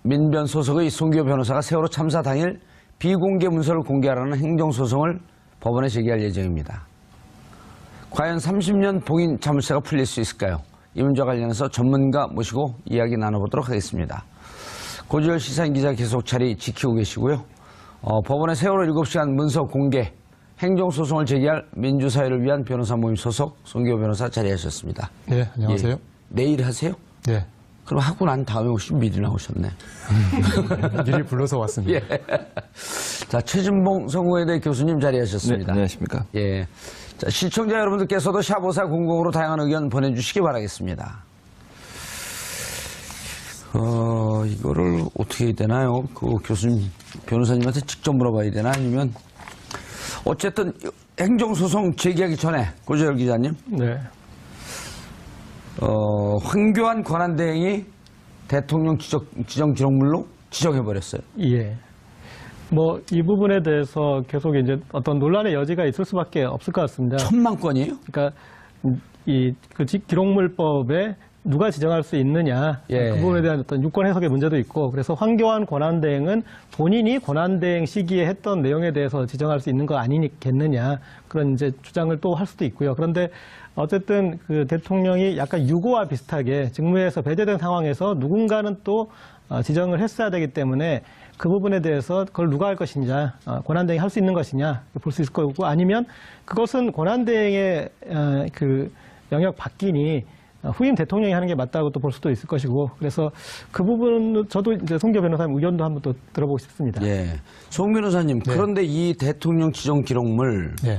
민변 소속의 송기호 변호사가 세월호 참사 당일 비공개 문서를 공개하라는 행정소송을 법원에 제기할 예정입니다. 과연 30년 봉인 자물쇠가 풀릴 수 있을까요? 이 문제와 관련해서 전문가 모시고 이야기 나눠보도록 하겠습니다. 고지열 시사인 기자 계속 자리 지키고 계시고요. 법원의 세월호 7시간 문서 공개 행정소송을 제기할 민주사회를 위한 변호사 모임 소속 송기호 변호사 자리하셨습니다. 네, 안녕하세요. 예, 내일 하세요? 네. 그럼 하고 난 다음에 혹시 미리 나오셨네. 미리 불러서 왔습니다. 예. 자, 최진봉 성공회대 교수님 자리하셨습니다. 네, 안녕하십니까. 예. 자, 시청자 여러분들께서도 샵5400으로 다양한 의견 보내주시기 바라겠습니다. 이거를 어떻게 해야 되나요? 그 교수님, 변호사님한테 직접 물어봐야 되나? 아니면, 어쨌든, 행정소송 제기하기 전에, 고재열 기자님. 네. 황교안 권한대행이 대통령 지정 기록물로 지정해버렸어요. 예. 뭐, 이 부분에 대해서 계속 이제 어떤 논란의 여지가 있을 수밖에 없을 것 같습니다. 1000만 건이에요? 그러니까, 그 기록물법에 누가 지정할 수 있느냐. 예. 그 부분에 대한 어떤 유권 해석의 문제도 있고, 그래서 황교안 권한대행은 본인이 권한대행 시기에 했던 내용에 대해서 지정할 수 있는 거 아니겠느냐. 그런 이제 주장을 또 할 수도 있고요. 그런데 어쨌든 그 대통령이 약간 유고와 비슷하게 직무에서 배제된 상황에서 누군가는 또 지정을 했어야 되기 때문에 그 부분에 대해서 그걸 누가 할 것이냐, 권한대행이 할 수 있는 것이냐 볼 수 있을 거고, 아니면 그것은 권한대행의 그 영역 바뀌니 후임 대통령이 하는 게 맞다고 또 볼 수도 있을 것이고, 그래서 그 부분은 저도 이제 송기호 변호사님 의견도 한번 또 들어보고 싶습니다. 예. 송 변호사님, 네. 그런데 이 대통령 지정 기록물, 네.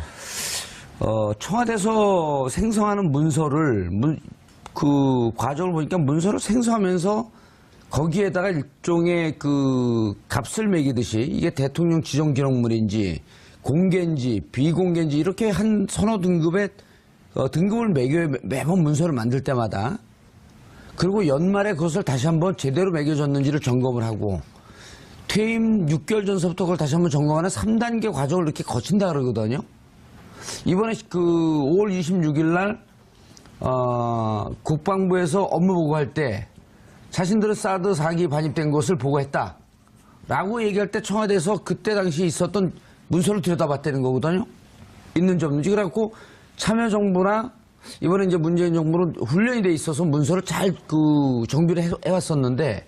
청와대에서 생성하는 문서를, 그 과정을 보니까 문서를 생성하면서 거기에다가 일종의 그 값을 매기듯이 이게 대통령 지정 기록물인지 공개인지 비공개인지 이렇게 한 서너 등급의 등급을 매겨요. 매번 문서를 만들 때마다. 그리고 연말에 그것을 다시 한번 제대로 매겨졌는지를 점검을 하고 퇴임 6개월 전서부터 그걸 다시 한번 점검하는 3단계 과정을 이렇게 거친다 그러거든요. 이번에 그 5월 26일 날 국방부에서 업무 보고할 때 자신들은 사드 4기 반입된 것을 보고했다 라고 얘기할 때 청와대에서 그때 당시 있었던 문서를 들여다봤다는 거거든요. 있는지 없는지. 그래갖고 참여정부나 이번에 이제 문재인 정부는 훈련이 돼 있어서 문서를 잘 그 정비를 해왔었는데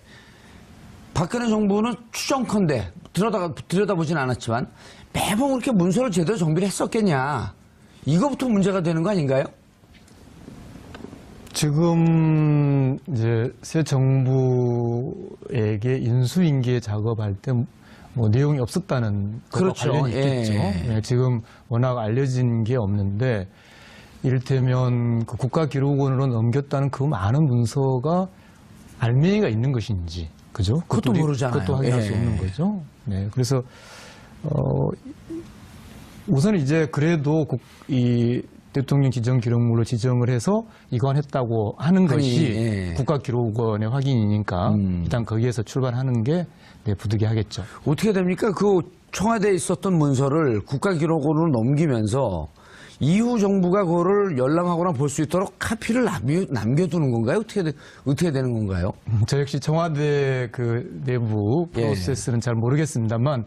박근혜 정부는 추정컨대 들여다보진 않았지만 매번 그렇게 문서를 제대로 정비를 했었겠냐. 이거부터 문제가 되는 거 아닌가요? 지금 이제 새 정부에게 인수인계 작업할 때 뭐 내용이 없었다는 것과 그렇죠. 관련이 있겠죠. 예. 네, 지금 워낙 알려진 게 없는데 이를테면 그 국가기록원으로 넘겼다는 그 많은 문서가 알맹이가 있는 것인지, 그죠? 그것도 모르잖아요. 그것도 확인할 수 예. 없는 거죠. 네, 그래서 우선 이제 그래도 이 대통령 지정 기록물로 지정을 해서 이관했다고 하는 것이 예. 국가기록원의 확인이니까 일단 거기에서 출발하는 게 부득이하겠죠. 어떻게 됩니까? 그 청와대에 있었던 문서를 국가기록원으로 넘기면서 이후 정부가 그거를 열람하거나 볼 수 있도록 카피를 남겨두는 건가요? 어떻게 되는 건가요? 저 역시 청와대 그 내부 프로세스는 잘 모르겠습니다만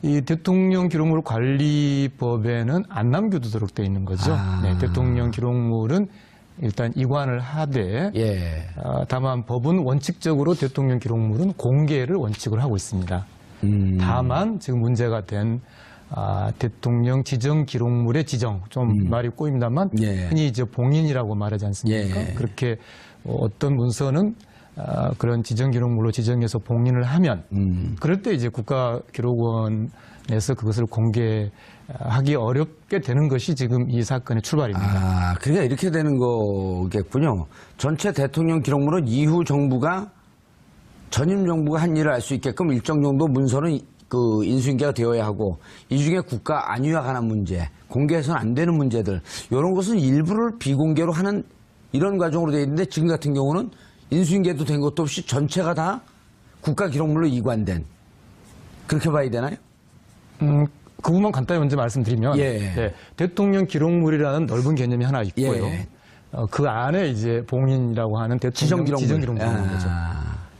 이 대통령 기록물 관리법에는 안 남겨두도록 되어 있는 거죠. 네, 대통령 기록물은 일단 이관을 하되 예. 다만 법은 원칙적으로 대통령 기록물은 공개를 원칙으로 하고 있습니다. 다만 지금 문제가 된 대통령 지정 기록물의 지정, 좀 말이 꼬입니다만 예. 흔히 이제 봉인이라고 말하지 않습니까? 예. 그렇게 어떤 문서는 그런 지정 기록물로 지정해서 봉인을 하면 그럴 때 이제 국가기록원에서 그것을 공개하기 어렵게 되는 것이 지금 이 사건의 출발입니다. 그러니까 이렇게 되는 거겠군요. 전체 대통령 기록물은 이후 정부가 전임 정부가 한 일을 알 수 있게끔 일정 정도 문서는 그 인수인계가 되어야 하고 이 중에 국가 안위와 관한 문제, 공개해서는 안 되는 문제들 이런 것은 일부를 비공개로 하는 이런 과정으로 되어 있는데 지금 같은 경우는 인수인계도 된 것도 없이 전체가 다 국가기록물로 이관된 그렇게 봐야 되나요? 그 부분만 간단히 먼저 말씀드리면 예. 네, 대통령 기록물이라는 넓은 개념이 하나 있고요. 예. 그 안에 이제 봉인이라고 하는 대통령 지정 기록물인 거죠.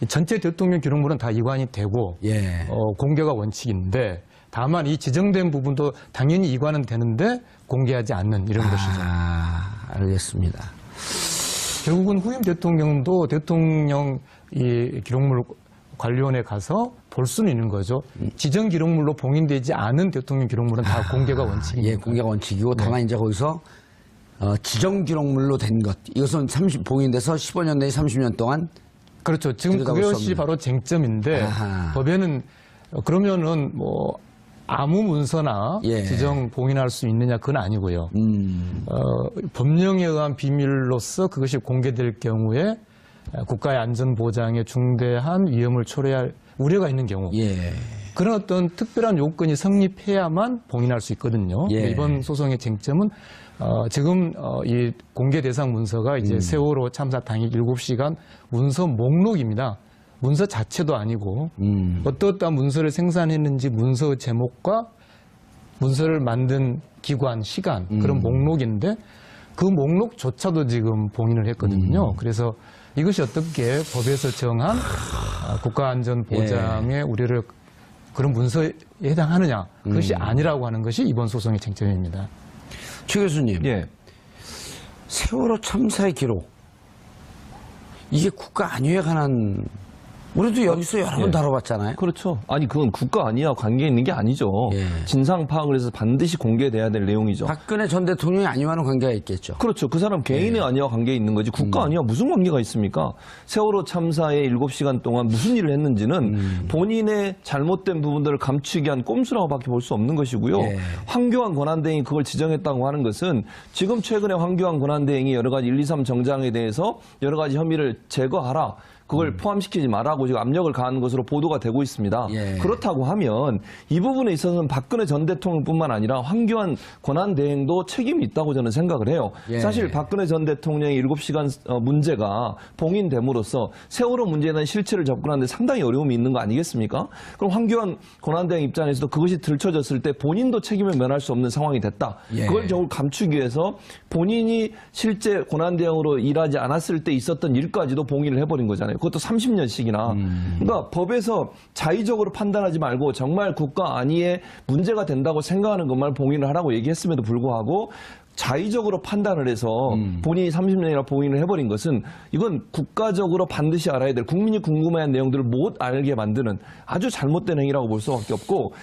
전체 대통령 기록물은 다 이관이 되고 예. 공개가 원칙인데 다만 이 지정된 부분도 당연히 이관은 되는데 공개하지 않는 이런 것이죠. 알겠습니다. 결국은 후임 대통령도 대통령 이 기록물 관리원에 가서 볼 수는 있는 거죠. 지정 기록물로 봉인되지 않은 대통령 기록물은 다 공개가 원칙입니다. 예, 공개가 원칙이고 다만 이제 거기서 지정 기록물로 된 것 이것은 봉인돼서 15년 내지 30년 동안 그렇죠. 지금 들여다볼 수 그것이 없는. 바로 쟁점인데 아하. 법에는 그러면은 뭐 아무 문서나 예. 지정 봉인할 수 있느냐 그건 아니고요. 법령에 의한 비밀로서 그것이 공개될 경우에 국가의 안전 보장에 중대한 위험을 초래할 우려가 있는 경우 예. 그런 어떤 특별한 요건이 성립해야만 봉인할 수 있거든요. 예. 이번 소송의 쟁점은 지금 이 공개 대상 문서가 이제 세월호 참사 당일 7시간 문서 목록입니다. 문서 자체도 아니고 어떠한 문서를 생산했는지 문서 제목과 문서를 만든 기관, 시간 그런 목록인데 그 목록조차도 지금 봉인을 했거든요. 그래서 이것이 어떻게 법에서 정한 국가안전보장의 우려를 그런 문서에 해당하느냐 그것이 아니라고 하는 것이 이번 소송의 쟁점입니다. 최 교수님, 예. 세월호 참사의 기록 이게 국가 안위에 관한 우리도 여기서 여러 번 예. 다뤄봤잖아요. 그렇죠. 아니, 그건 국가 아니야 관계 있는 게 아니죠. 예. 진상 파악을 해서 반드시 공개돼야 될 내용이죠. 박근혜 전 대통령이 안위와는 관계가 있겠죠. 그렇죠. 그 사람 개인의 안위와 관계 있는 거지 국가 안위와 무슨 관계가 있습니까? 세월호 참사에 7시간 동안 무슨 일을 했는지는 본인의 잘못된 부분들을 감추기 위한 꼼수라고밖에 볼 수 없는 것이고요. 예. 황교안 권한대행이 그걸 지정했다고 하는 것은 지금 최근에 황교안 권한대행이 여러 가지 1, 2, 3 정장에 대해서 여러 가지 혐의를 제거하라. 그걸 포함시키지 말라고 지금 압력을 가하는 것으로 보도가 되고 있습니다. 예. 그렇다고 하면 이 부분에 있어서는 박근혜 전 대통령뿐만 아니라 황교안 권한대행도 책임이 있다고 저는 생각을 해요. 예. 사실 박근혜 전 대통령의 7시간 문제가 봉인됨으로써 세월호 문제에 대한 실체를 접근하는데 상당히 어려움이 있는 거 아니겠습니까? 그럼 황교안 권한대행 입장에서도 그것이 들춰졌을 때 본인도 책임을 면할 수 없는 상황이 됐다. 예. 그걸 겨우 감추기 위해서 본인이 실제 권한대행으로 일하지 않았을 때 있었던 일까지도 봉인을 해버린 거잖아요. 그것도 30년씩이나. 그러니까 법에서 자의적으로 판단하지 말고 정말 국가 안위에 문제가 된다고 생각하는 것만 봉인을 하라고 얘기했음에도 불구하고 자의적으로 판단을 해서 본인이 30년이나 봉인을 해버린 것은 이건 국가적으로 반드시 알아야 될 국민이 궁금해하는 내용들을 못 알게 만드는 아주 잘못된 행위라고 볼 수밖에 없고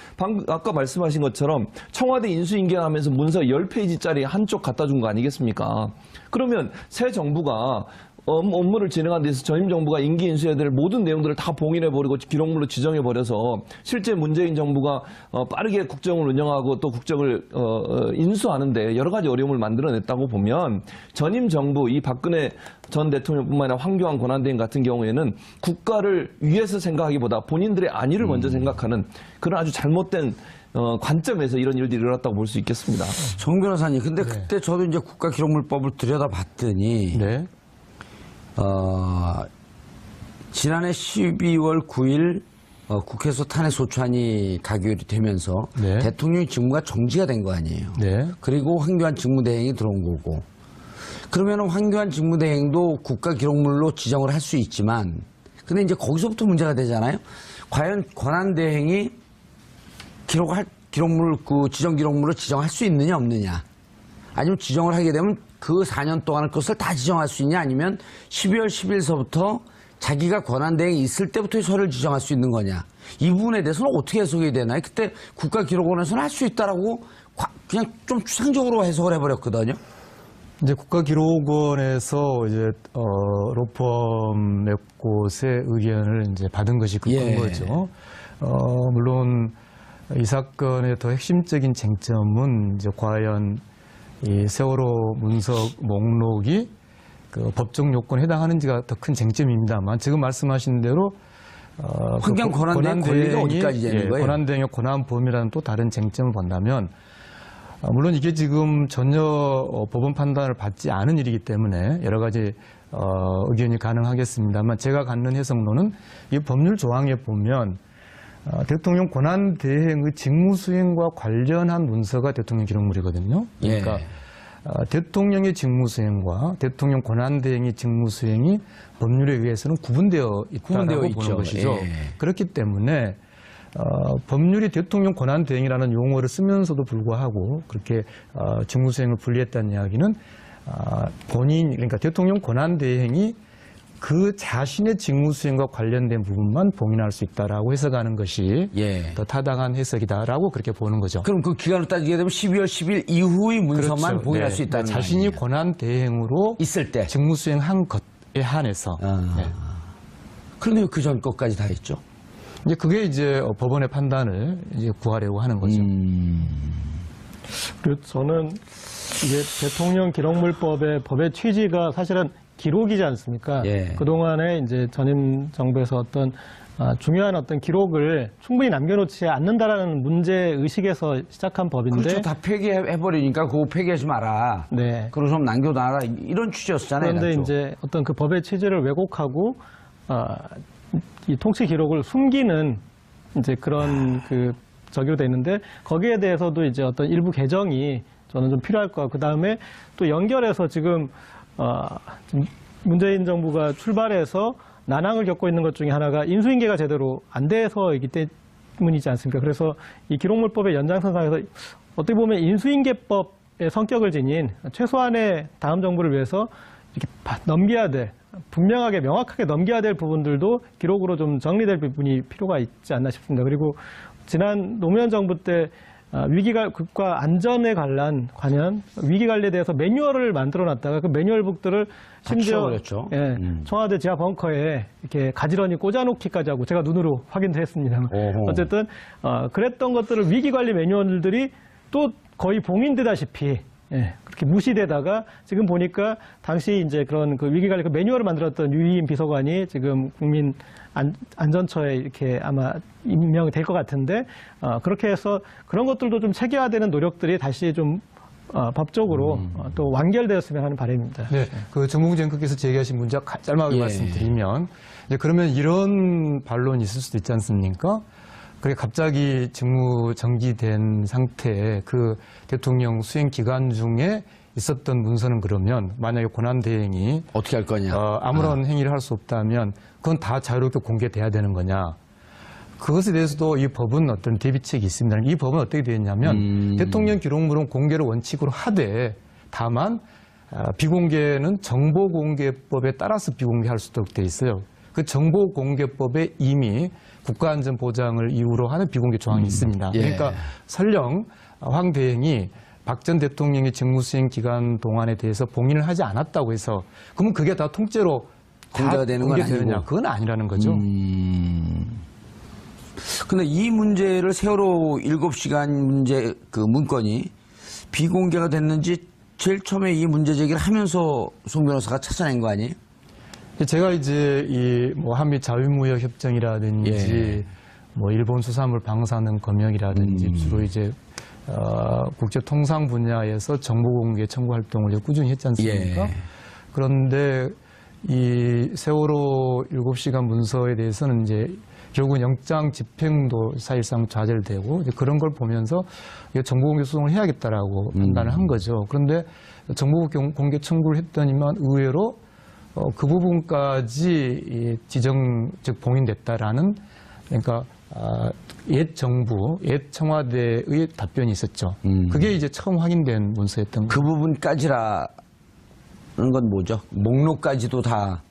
아까 말씀하신 것처럼 청와대 인수인계하면서 문서 10페이지짜리 한쪽 갖다 준 거 아니겠습니까? 그러면 새 정부가 업무를 진행하는 데서 전임 정부가 임기 인수해야 될 모든 내용들을 다 봉인해버리고 기록물로 지정해버려서 실제 문재인 정부가 빠르게 국정을 운영하고 또 국정을 인수하는데 여러 가지 어려움을 만들어냈다고 보면 전임 정부 이 박근혜 전 대통령뿐만 아니라 황교안 권한대행 같은 경우에는 국가를 위해서 생각하기보다 본인들의 안위를 먼저 생각하는 그런 아주 잘못된 관점에서 이런 일들이 일어났다고 볼 수 있겠습니다. 정 변호사님, 근데 그때 저도 이제 국가기록물법을 들여다봤더니 네. 지난해 12월 9일 국회에서 탄핵 소추안이 가결이 되면서 네. 대통령 직무가 정지가 된 거 아니에요. 네. 그리고 황교안 직무대행이 들어온 거고. 그러면 황교안 직무대행도 국가기록물로 지정을 할 수 있지만, 근데 이제 거기서부터 문제가 되잖아요. 과연 권한대행이 기록물 지정 기록물로 지정할 수 있느냐 없느냐. 아니면 지정을 하게 되면 그 4년 동안의 것을 다 지정할 수 있냐, 아니면 12월 10일서부터 자기가 권한대행이 있을 때부터 서류를 지정할 수 있는 거냐. 이 부분에 대해서는 어떻게 해석이 되나요? 그때 국가기록원에서는 할 수 있다라고 그냥 좀 추상적으로 해석을 해버렸거든요. 이제 국가기록원에서 이제 로펌 몇 곳의 의견을 이제 받은 것이 그 예. 근거죠. 물론 이 사건의 더 핵심적인 쟁점은 이제 과연 이 세월호 문서 목록이 그 법적 요건에 해당하는지가 더 큰 쟁점입니다만 지금 말씀하신 대로 환경 권한대행 권리가 어디까지 되는 거예요? 권한대행의 권한 범위라는 또 다른 쟁점을 본다면 물론 이게 지금 전혀 법원 판단을 받지 않은 일이기 때문에 여러 가지 의견이 가능하겠습니다만 제가 갖는 해석론은 이 법률 조항에 보면 대통령 권한대행의 직무수행과 관련한 문서가 대통령 기록물이거든요. 그러니까 예. 대통령의 직무수행과 대통령 권한대행의 직무수행이 법률에 의해서는 구분되어 있다고 있죠. 보는 것이죠. 예. 그렇기 때문에 법률이 대통령 권한대행이라는 용어를 쓰면서도 불구하고 그렇게 직무수행을 분리했다는 이야기는 본인, 그러니까 대통령 권한대행이 그 자신의 직무수행과 관련된 부분만 봉인할 수 있다라고 해석하는 것이 예. 더 타당한 해석이다라고 그렇게 보는 거죠. 그럼 그 기간으로 따지게 되면 12월 10일 이후의 문서만 그렇죠. 봉인할 네. 수 있다는 자신이 거 아니에요? 권한대행으로 있을 때. 직무수행한 것에 한해서. 네. 그런데 왜 그 전 것까지 다 했죠? 이제 그게 이제 법원의 판단을 이제 구하려고 하는 거죠. 그리고 저는 이게 대통령 기록물법의 법의 취지가 사실은 기록이지 않습니까? 예. 그동안에 이제 전임 정부에서 어떤 중요한 어떤 기록을 충분히 남겨놓지 않는다라는 문제 의식에서 시작한 법인데. 그렇죠. 다 폐기해버리니까 그거 폐기하지 마라. 네. 그리고 좀 남겨놔라. 이런 취지였잖아요. 그런데 당초. 이제 어떤 그 법의 취지를 왜곡하고 이 통치 기록을 숨기는 이제 그런 그 저기로 돼 있는데 거기에 대해서도 이제 어떤 일부 개정이 저는 좀 필요할 것 같고 그 다음에 또 연결해서 지금 문재인 정부가 출발해서 난항을 겪고 있는 것 중에 하나가 인수인계가 제대로 안 돼서이기 때문이지 않습니까? 그래서 이 기록물법의 연장선상에서 어떻게 보면 인수인계법의 성격을 지닌 최소한의 다음 정부를 위해서 이렇게 넘겨야 될 분명하게 명확하게 넘겨야 될 부분들도 기록으로 좀 정리될 부분이 필요가 있지 않나 싶습니다. 그리고 지난 노무현 정부 때 국가 안전에 관련 위기관리에 대해서 매뉴얼을 만들어놨다가 그 매뉴얼북들을 심지어 예, 청와대 지하 벙커에 이렇게 가지런히 꽂아놓기까지 하고 제가 눈으로 확인도 했습니다만 어쨌든 그랬던 것들을 위기관리 매뉴얼들이 또 거의 봉인되다시피 예, 그렇게 무시되다가 지금 보니까 당시 이제 그런 그 위기관리 그 매뉴얼을 만들었던 유희인 비서관이 지금 국민 안전처에 이렇게 아마 임명이 될 것 같은데 그렇게 해서 그런 것들도 좀 체계화되는 노력들이 다시 좀 법적으로 또 완결되었으면 하는 바람입니다. 네, 그 정봉주 앵커께서 제기하신 문제 짧게 말씀드리면 이제 그러면 이런 반론이 있을 수도 있지 않습니까? 그게 갑자기 직무 정지된 상태에 그 대통령 수행 기간 중에 있었던 문서는 그러면 만약에 권한대행이 어떻게 할 거냐? 아무런 행위를 할 수 없다면 그건 다 자유롭게 공개돼야 되는 거냐? 그것에 대해서도 이 법은 어떤 대비책이 있습니다. 이 법은 어떻게 되어 있냐면 대통령 기록물은 공개를 원칙으로 하되 다만 비공개는 정보공개법에 따라서 비공개할 수 있도록 되어 있어요. 그 정보공개법에 이미 국가안전보장을 이유로 하는 비공개 조항이 있습니다. 예. 그러니까 설령 황 대행이 박 전 대통령의 직무수행 기간 동안에 대해서 봉인을 하지 않았다고 해서 그러면 그게 다 통째로 공개가 되는 건 공개되느냐? 아니고. 그건 아니라는 거죠. 근데 이 문제를 세월호 7시간 문제 그 문건이 비공개가 됐는지 제일 처음에 이 문제 제기를 하면서 송 변호사가 찾아낸 거 아니에요? 제가 이제 이 뭐 한미 자유무역 협정이라든지 뭐 일본 수산물 방사능 검역이라든지 주로 이제 국제 통상 분야에서 정보 공개 청구 활동을 꾸준히 했지 않습니까? 그런데 이 세월호 7시간 문서에 대해서는 이제 결국은 영장 집행도 사실상 좌절되고 이제 그런 걸 보면서 정보 공개 소송을 해야겠다라고 판단을 한 거죠. 그런데 정보 공개 청구를 했더니만 의외로 그 부분까지 지정, 즉 봉인됐다라는 그러니까 옛 정부, 옛 청와대의 답변이 있었죠. 그게 이제 처음 확인된 문서였던 그 부분까지라는 건 뭐죠? 목록까지도 다.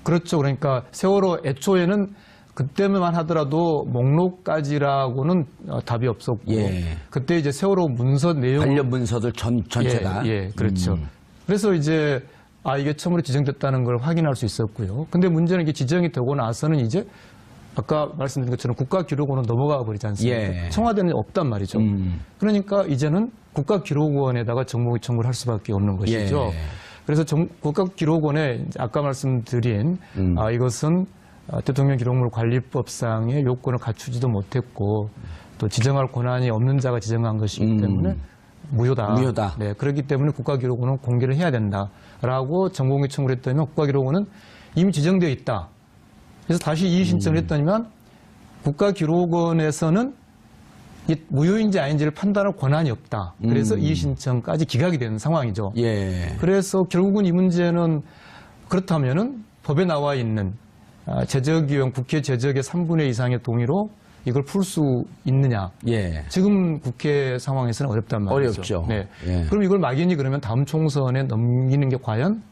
그렇죠. 그러니까 세월호 애초에는 그때만 하더라도 목록까지라고는 답이 없었고 그때 이제 세월호 문서 내용 관련 문서들 전체다. 예, 그렇죠. 그래서 이제 이게 처음으로 지정됐다는 걸 확인할 수 있었고요. 근데 문제는 이게 지정이 되고 나서는 이제 아까 말씀드린 것처럼 국가기록원으로 넘어가 버리지 않습니까? 청와대는 없단 말이죠. 그러니까 이제는 국가기록원에다가 정보 청구를 할 수밖에 없는 것이죠. 그래서 국가기록원에 아까 말씀드린 이것은 대통령 기록물 관리법상의 요건을 갖추지도 못했고 또 지정할 권한이 없는 자가 지정한 것이기 때문에 무효다. 네, 그렇기 때문에 국가기록원은 공개를 해야 된다라고 정보공개 청구를 했더니 국가기록원은 이미 지정되어 있다. 그래서 다시 이의 신청을 했더니만 국가기록원에서는 이게 무효인지 아닌지를 판단할 권한이 없다. 그래서 이의 신청까지 기각이 되는 상황이죠. 예. 그래서 결국은 이 문제는 그렇다면은 법에 나와 있는 제적위원 국회 제적의 3분의 2 이상의 동의로 이걸 풀 수 있느냐? 예. 지금 국회 상황에서는 어렵단 말이죠. 어렵죠. 네. 예. 그럼 이걸 막연히 그러면 다음 총선에 넘기는 게 과연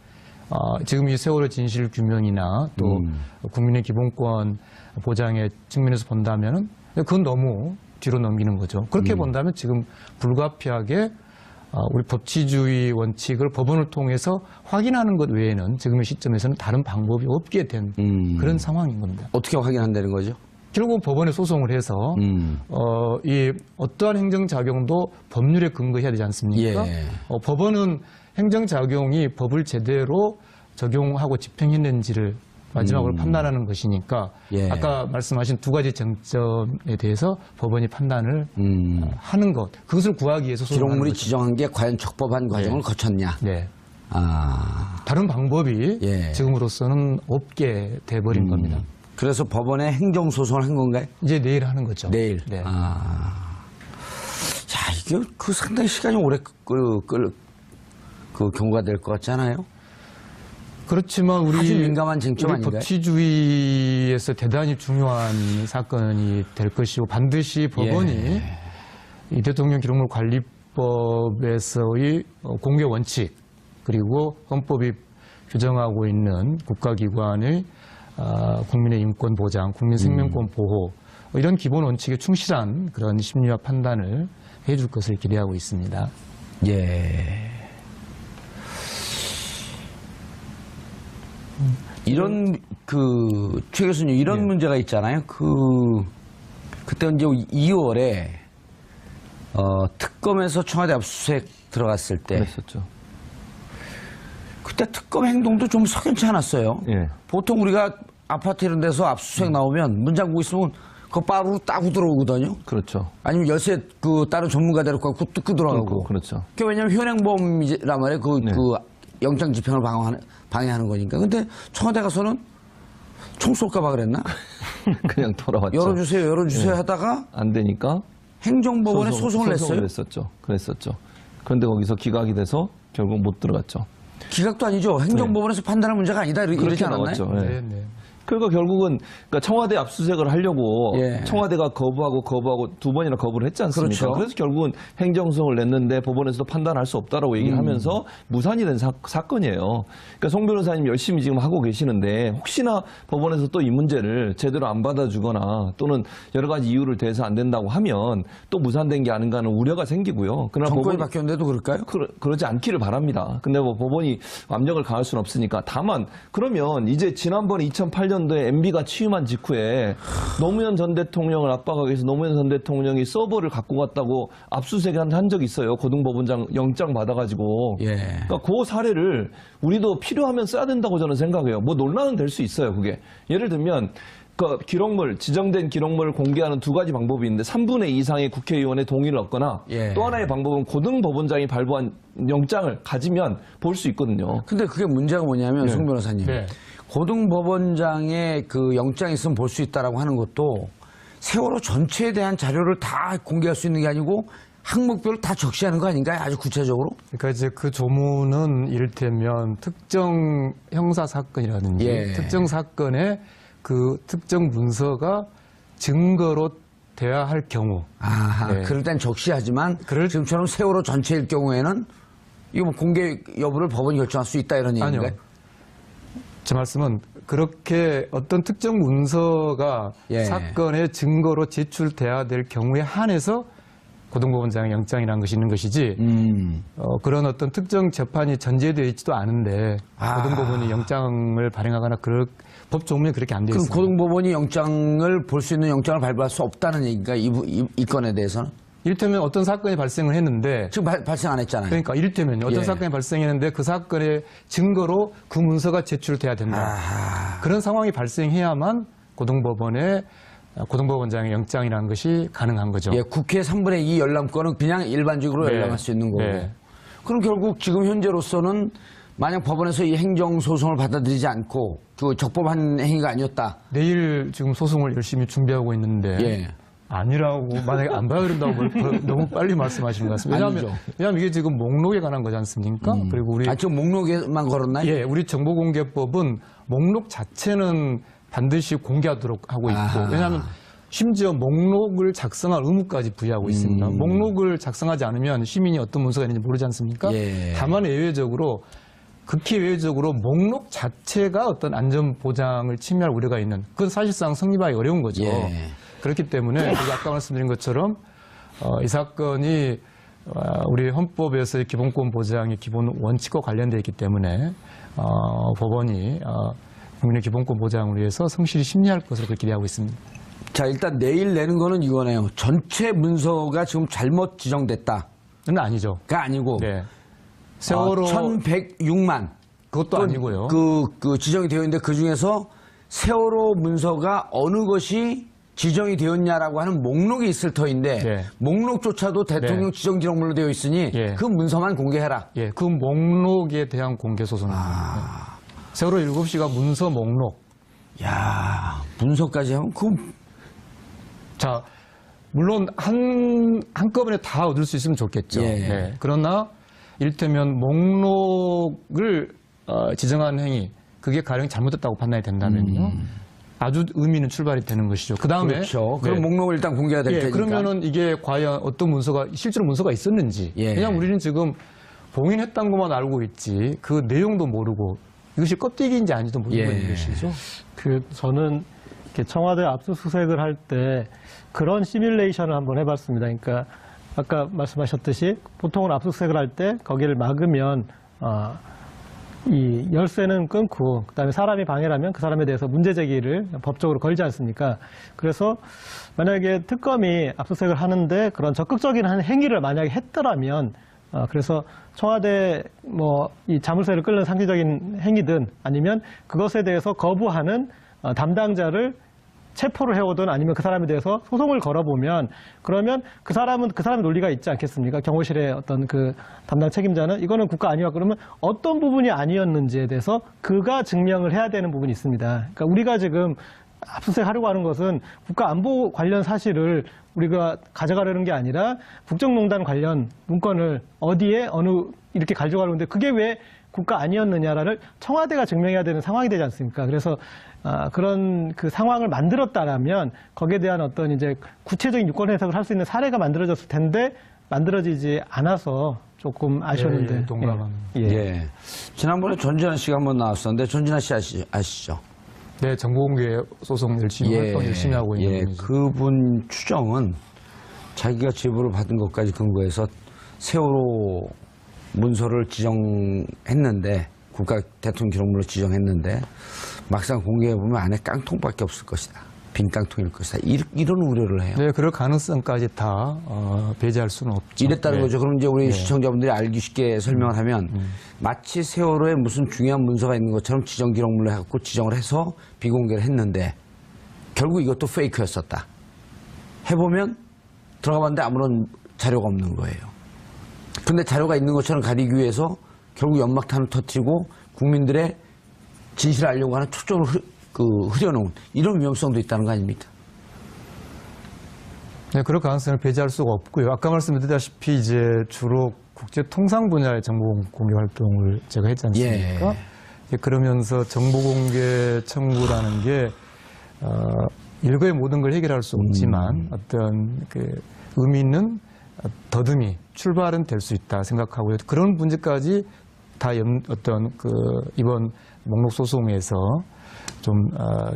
지금 이 세월호 진실 규명이나 또 국민의 기본권 보장의 측면에서 본다면은 그건 너무 뒤로 넘기는 거죠. 그렇게 본다면 지금 불가피하게 우리 법치주의 원칙을 법원을 통해서 확인하는 것 외에는 지금의 시점에서는 다른 방법이 없게 된 그런 상황인 겁니다. 어떻게 확인한다는 거죠? 결국 법원에 소송을 해서 이 어떠한 행정작용도 법률에 근거해야 되지 않습니까? 예. 법원은 행정작용이 법을 제대로 적용하고 집행했는지를 마지막으로 판단하는 것이니까 예. 아까 말씀하신 두 가지 쟁점에 대해서 법원이 판단을 하는 것, 그것을 구하기 위해서 소송하는 기록물이 거죠. 지정한 게 과연 적법한 과정을 거쳤냐? 네. 아. 다른 방법이 예. 지금으로서는 없게 돼버린 겁니다. 그래서 법원에 행정소송을 한 건가요? 이제 내일 하는 거죠. 내일. 네. 아. 자, 이게 상당히 시간이 오래 그 경과가 될 것 같지 않아요? 그렇지만 우리 아주 민감한 쟁점 우리 아닌가요? 법치주의에서 대단히 중요한 사건이 될 것이고 반드시 법원이 예. 이 대통령 기록물 관리법에서의 공개 원칙 그리고 헌법이 규정하고 있는 국가기관의 국민의 인권 보장, 국민 생명권 보호 이런 기본 원칙에 충실한 그런 심리와 판단을 해줄 것을 기대하고 있습니다. 예. 이런 최 교수님 이런 예. 문제가 있잖아요. 그때 이제 2월에 특검에서 청와대 압수수색 들어갔을 때 그랬었죠. 그때 특검 행동도 좀 석연치 않았어요. 예. 보통 우리가 아파트 이런 데서 압수수색 나오면 문 잠그고 있으면 그 바로 따고 들어오거든요. 그렇죠. 아니면 열쇠 다른 전문가대로 갖고 뜯고 들어가고. 그렇죠. 그게 왜냐면 현행범이란 말이에요. 네. 영장 집행을 방해하는 거니까. 근데 청와대 가서는 총 쏠까봐 그랬나? 그냥 돌아왔죠. 열어주세요 네. 하다가 안 되니까 행정법원에 소송을 냈어요. 그랬었죠. 그런데 거기서 기각이 돼서 결국 못 들어갔죠. 기각도 아니죠. 행정법원에서 판단할 문제가 아니다. 이렇게 그렇게 않았나요? 나왔죠. 네. 네. 그러니까 결국은 청와대 압수수색을 하려고 예. 청와대가 거부하고 두 번이나 거부를 했지 않습니까? 그렇죠. 그래서 결국은 행정소송을 냈는데 법원에서도 판단할 수 없다라고 얘기를 하면서 무산이 된 사건이에요. 그러니까 송 변호사님 열심히 지금 하고 계시는데 혹시나 법원에서 또 이 문제를 제대로 안 받아주거나 또는 여러 가지 이유를 대해서 안 된다고 하면 또 무산된 게 아닌가 하는 우려가 생기고요. 그러나 정권이 법원이 바뀌었는데도 그럴까요? 그러지 않기를 바랍니다. 근데 뭐 법원이 압력을 가할 수는 없으니까. 다만 그러면 이제 지난번에 2008년도에 MB가 취임한 직후에 노무현 전 대통령을 압박하기 위해서 노무현 전 대통령이 서버를 갖고 갔다고 압수수색 한 적이 있어요. 고등법원장 영장 받아가지고. 예. 그러니까 그 사례를 우리도 필요하면 써야 된다고 저는 생각해요. 뭐 논란은 될 수 있어요. 그게. 예를 들면 그 지정된 기록물을 공개하는 두 가지 방법이 있는데 3분의 2 이상의 국회의원의 동의를 얻거나 예. 또 하나의 방법은 고등법원장이 발부한 영장을 가지면 볼 수 있거든요. 근데 그게 문제가 뭐냐면 송 변호사님. 네. 고등법원장의 그 영장이 있으면 볼 수 있다라고 하는 것도 세월호 전체에 대한 자료를 다 공개할 수 있는 게 아니고 항목별로 다 적시하는 거 아닌가요? 아주 구체적으로? 그러니까 이제 그 조문은 이를테면 특정 형사 사건이라든지 예. 특정 사건의 그 특정 문서가 증거로 돼야 할 경우. 아하, 네. 그럴 땐 적시하지만 지금처럼 세월호 전체일 경우에는 이거 뭐 공개 여부를 법원이 결정할 수 있다 이런 얘기인가요? 아니요. 제 말씀은 그렇게 어떤 특정 문서가 예. 사건의 증거로 제출돼야 될 경우에 한해서 고등법원장의 영장이라는 것이 있는 것이지 그런 어떤 특정 재판이 전제되어 있지도 않은데 고등법원이 영장을 발행하거나 법 조문에 그렇게 안 되어 그럼 있습니다. 고등법원이 영장을 볼 수 있는 영장을 발부할 수 없다는 얘기가 이 건에 대해서는? 이를테면 어떤 사건이 발생을 했는데 지금 발생 안 했잖아요. 그러니까 이를테면 어떤 예. 사건이 발생했는데 그 사건의 증거로 그 문서가 제출돼야 된다. 그런 상황이 발생해야만 고등법원장의 영장이라는 것이 가능한 거죠. 예, 국회 3분의 2 열람권은 그냥 일반적으로 네. 열람할 수 있는 거고. 네. 그럼 결국 지금 현재로서는 만약 법원에서 이 행정소송을 받아들이지 않고 그 적법한 행위가 아니었다. 내일 지금 소송을 열심히 준비하고 있는데 예. 아니라고 만약에 안 봐야 된다고 너무 빨리 말씀하시는 것 같습니다. 왜냐하면 이게 지금 목록에 관한 거지 않습니까? 그리고 우리 지금 목록에만 걸었나요? 예, 우리 정보공개법은 목록 자체는 반드시 공개하도록 하고 있고 왜냐하면 심지어 목록을 작성할 의무까지 부여하고 있습니다. 목록을 작성하지 않으면 시민이 어떤 문서가 있는지 모르지 않습니까? 예. 다만 예외적으로 극히 예외적으로 목록 자체가 어떤 안전 보장을 침해할 우려가 있는 그건 사실상 성립하기 어려운 거죠. 예. 그렇기 때문에 우리가 아까 말씀드린 것처럼 이 사건이 우리 헌법에서의 기본권 보장의 기본 원칙과 관련되어 있기 때문에 법원이 국민의 기본권 보장을 위해서 성실히 심리할 것으로 그렇게 기대하고 있습니다. 자, 일단 내일 내는 거는 이거네요. 전체 문서가 지금 잘못 지정됐다. 는 아니죠. 가 아니고 네. 세월호 1106만 그것도 아니고요. 그 지정이 되어 있는데 그 중에서 세월호 문서가 어느 것이 지정이 되었냐라고 하는 목록이 있을 터인데 네. 목록조차도 대통령 네. 지정 기록물로 되어 있으니 예. 그 문서만 공개해라. 예, 그 목록에 대한 공개 소송입니다. 세월호 7시가 문서 목록. 야, 문서까지 하면 그 자, 물론 한꺼번에 다 얻을 수 있으면 좋겠죠. 예. 네. 그러나 이를테면 목록을 지정한 행위, 그게 가령 잘못됐다고 판단이 된다면요. 아주 의미 있는 출발이 되는 것이죠. 그 다음에 그렇죠. 그럼 목록을 일단 공개해야 될 테니까. 그러면은 이게 과연 어떤 문서가 실제로 문서가 있었는지. 예. 왜냐하면 우리는 지금 봉인했다는 것만 알고 있지 그 내용도 모르고 이것이 껍데기인지 아닌지도 모르고 예. 있는 것이죠. 저는 이렇게 청와대 압수수색을 할 때 그런 시뮬레이션을 한번 해봤습니다. 그러니까 아까 말씀하셨듯이 보통은 압수수색을 할 때 거기를 막으면 이 열쇠는 끊고 그다음에 사람이 방해를 하면 그 사람에 대해서 문제 제기를 법적으로 걸지 않습니까? 그래서 만약에 특검이 압수수색을 하는데 그런 적극적인 행위를 만약에 했더라면 그래서 청와대 이 자물쇠를 끌는 상징적인 행위든 아니면 그것에 대해서 거부하는 담당자를 체포를 해오든 아니면 그 사람에 대해서 소송을 걸어보면 그러면 그 사람의 논리가 있지 않겠습니까? 경호실의 어떤 그 담당 책임자는 이거는 국가 아니야 그러면 어떤 부분이 아니었는지에 대해서 그가 증명을 해야 되는 부분이 있습니다. 그러니까 우리가 지금 압수수색하려고 하는 것은 국가 안보 관련 사실을 우리가 가져가려는 게 아니라 국정농단 관련 문건을 어디에 이렇게 가져가려는데 그게 왜 국가 아니었느냐를 청와대가 증명해야 되는 상황이 되지 않습니까? 그래서 그런 그 상황을 만들었다라면 거기에 대한 어떤 이제 구체적인 유권 해석을 할 수 있는 사례가 만들어졌을 텐데 만들어지지 않아서 조금 아쉬웠는데. 예, 동감합니다. 예. 지난번에 전진아 씨가 한번 나왔었는데 전진아 씨 아시죠? 네, 정보공개 소송 활동 열심히 하고 있는 분이죠. 그분 추정은 자기가 제보를 받은 것까지 근거해서 세월호 문서를 지정했는데 국가 대통령 기록물로 지정했는데 막상 공개해보면 안에 깡통밖에 없을 것이다. 빈 깡통일 것이다. 이런 우려를 해요. 네, 그럴 가능성까지 다 배제할 수는 없죠. 이랬다는 네. 거죠. 그럼 이제 우리 시청자분들이 알기 쉽게 설명을 하면 마치 세월호에 무슨 중요한 문서가 있는 것처럼 지정 기록물로 해갖고 지정을 해서 비공개를 했는데 결국 이것도 페이크였었다. 해보면 들어가봤는데 아무런 자료가 없는 거예요. 근데 자료가 있는 것처럼 가리기 위해서 결국 연막탄을 터뜨리고 국민들의 진실을 알려고 하는 초점을 흐려놓은 이런 위험성도 있다는 거 아닙니까? 네, 그럴 가능성을 배제할 수가 없고요. 아까 말씀드렸다시피 이제 주로 국제 통상 분야의 정보 공개 활동을 제가 했지 않습니까? 예. 그러면서 정보 공개 청구라는 게 일거의 모든 걸 해결할 수 없지만 어떤 그 의미 있는 더듬이 출발은 될 수 있다 생각하고요. 그런 문제까지 다 어떤 그 이번 목록 소송에서 좀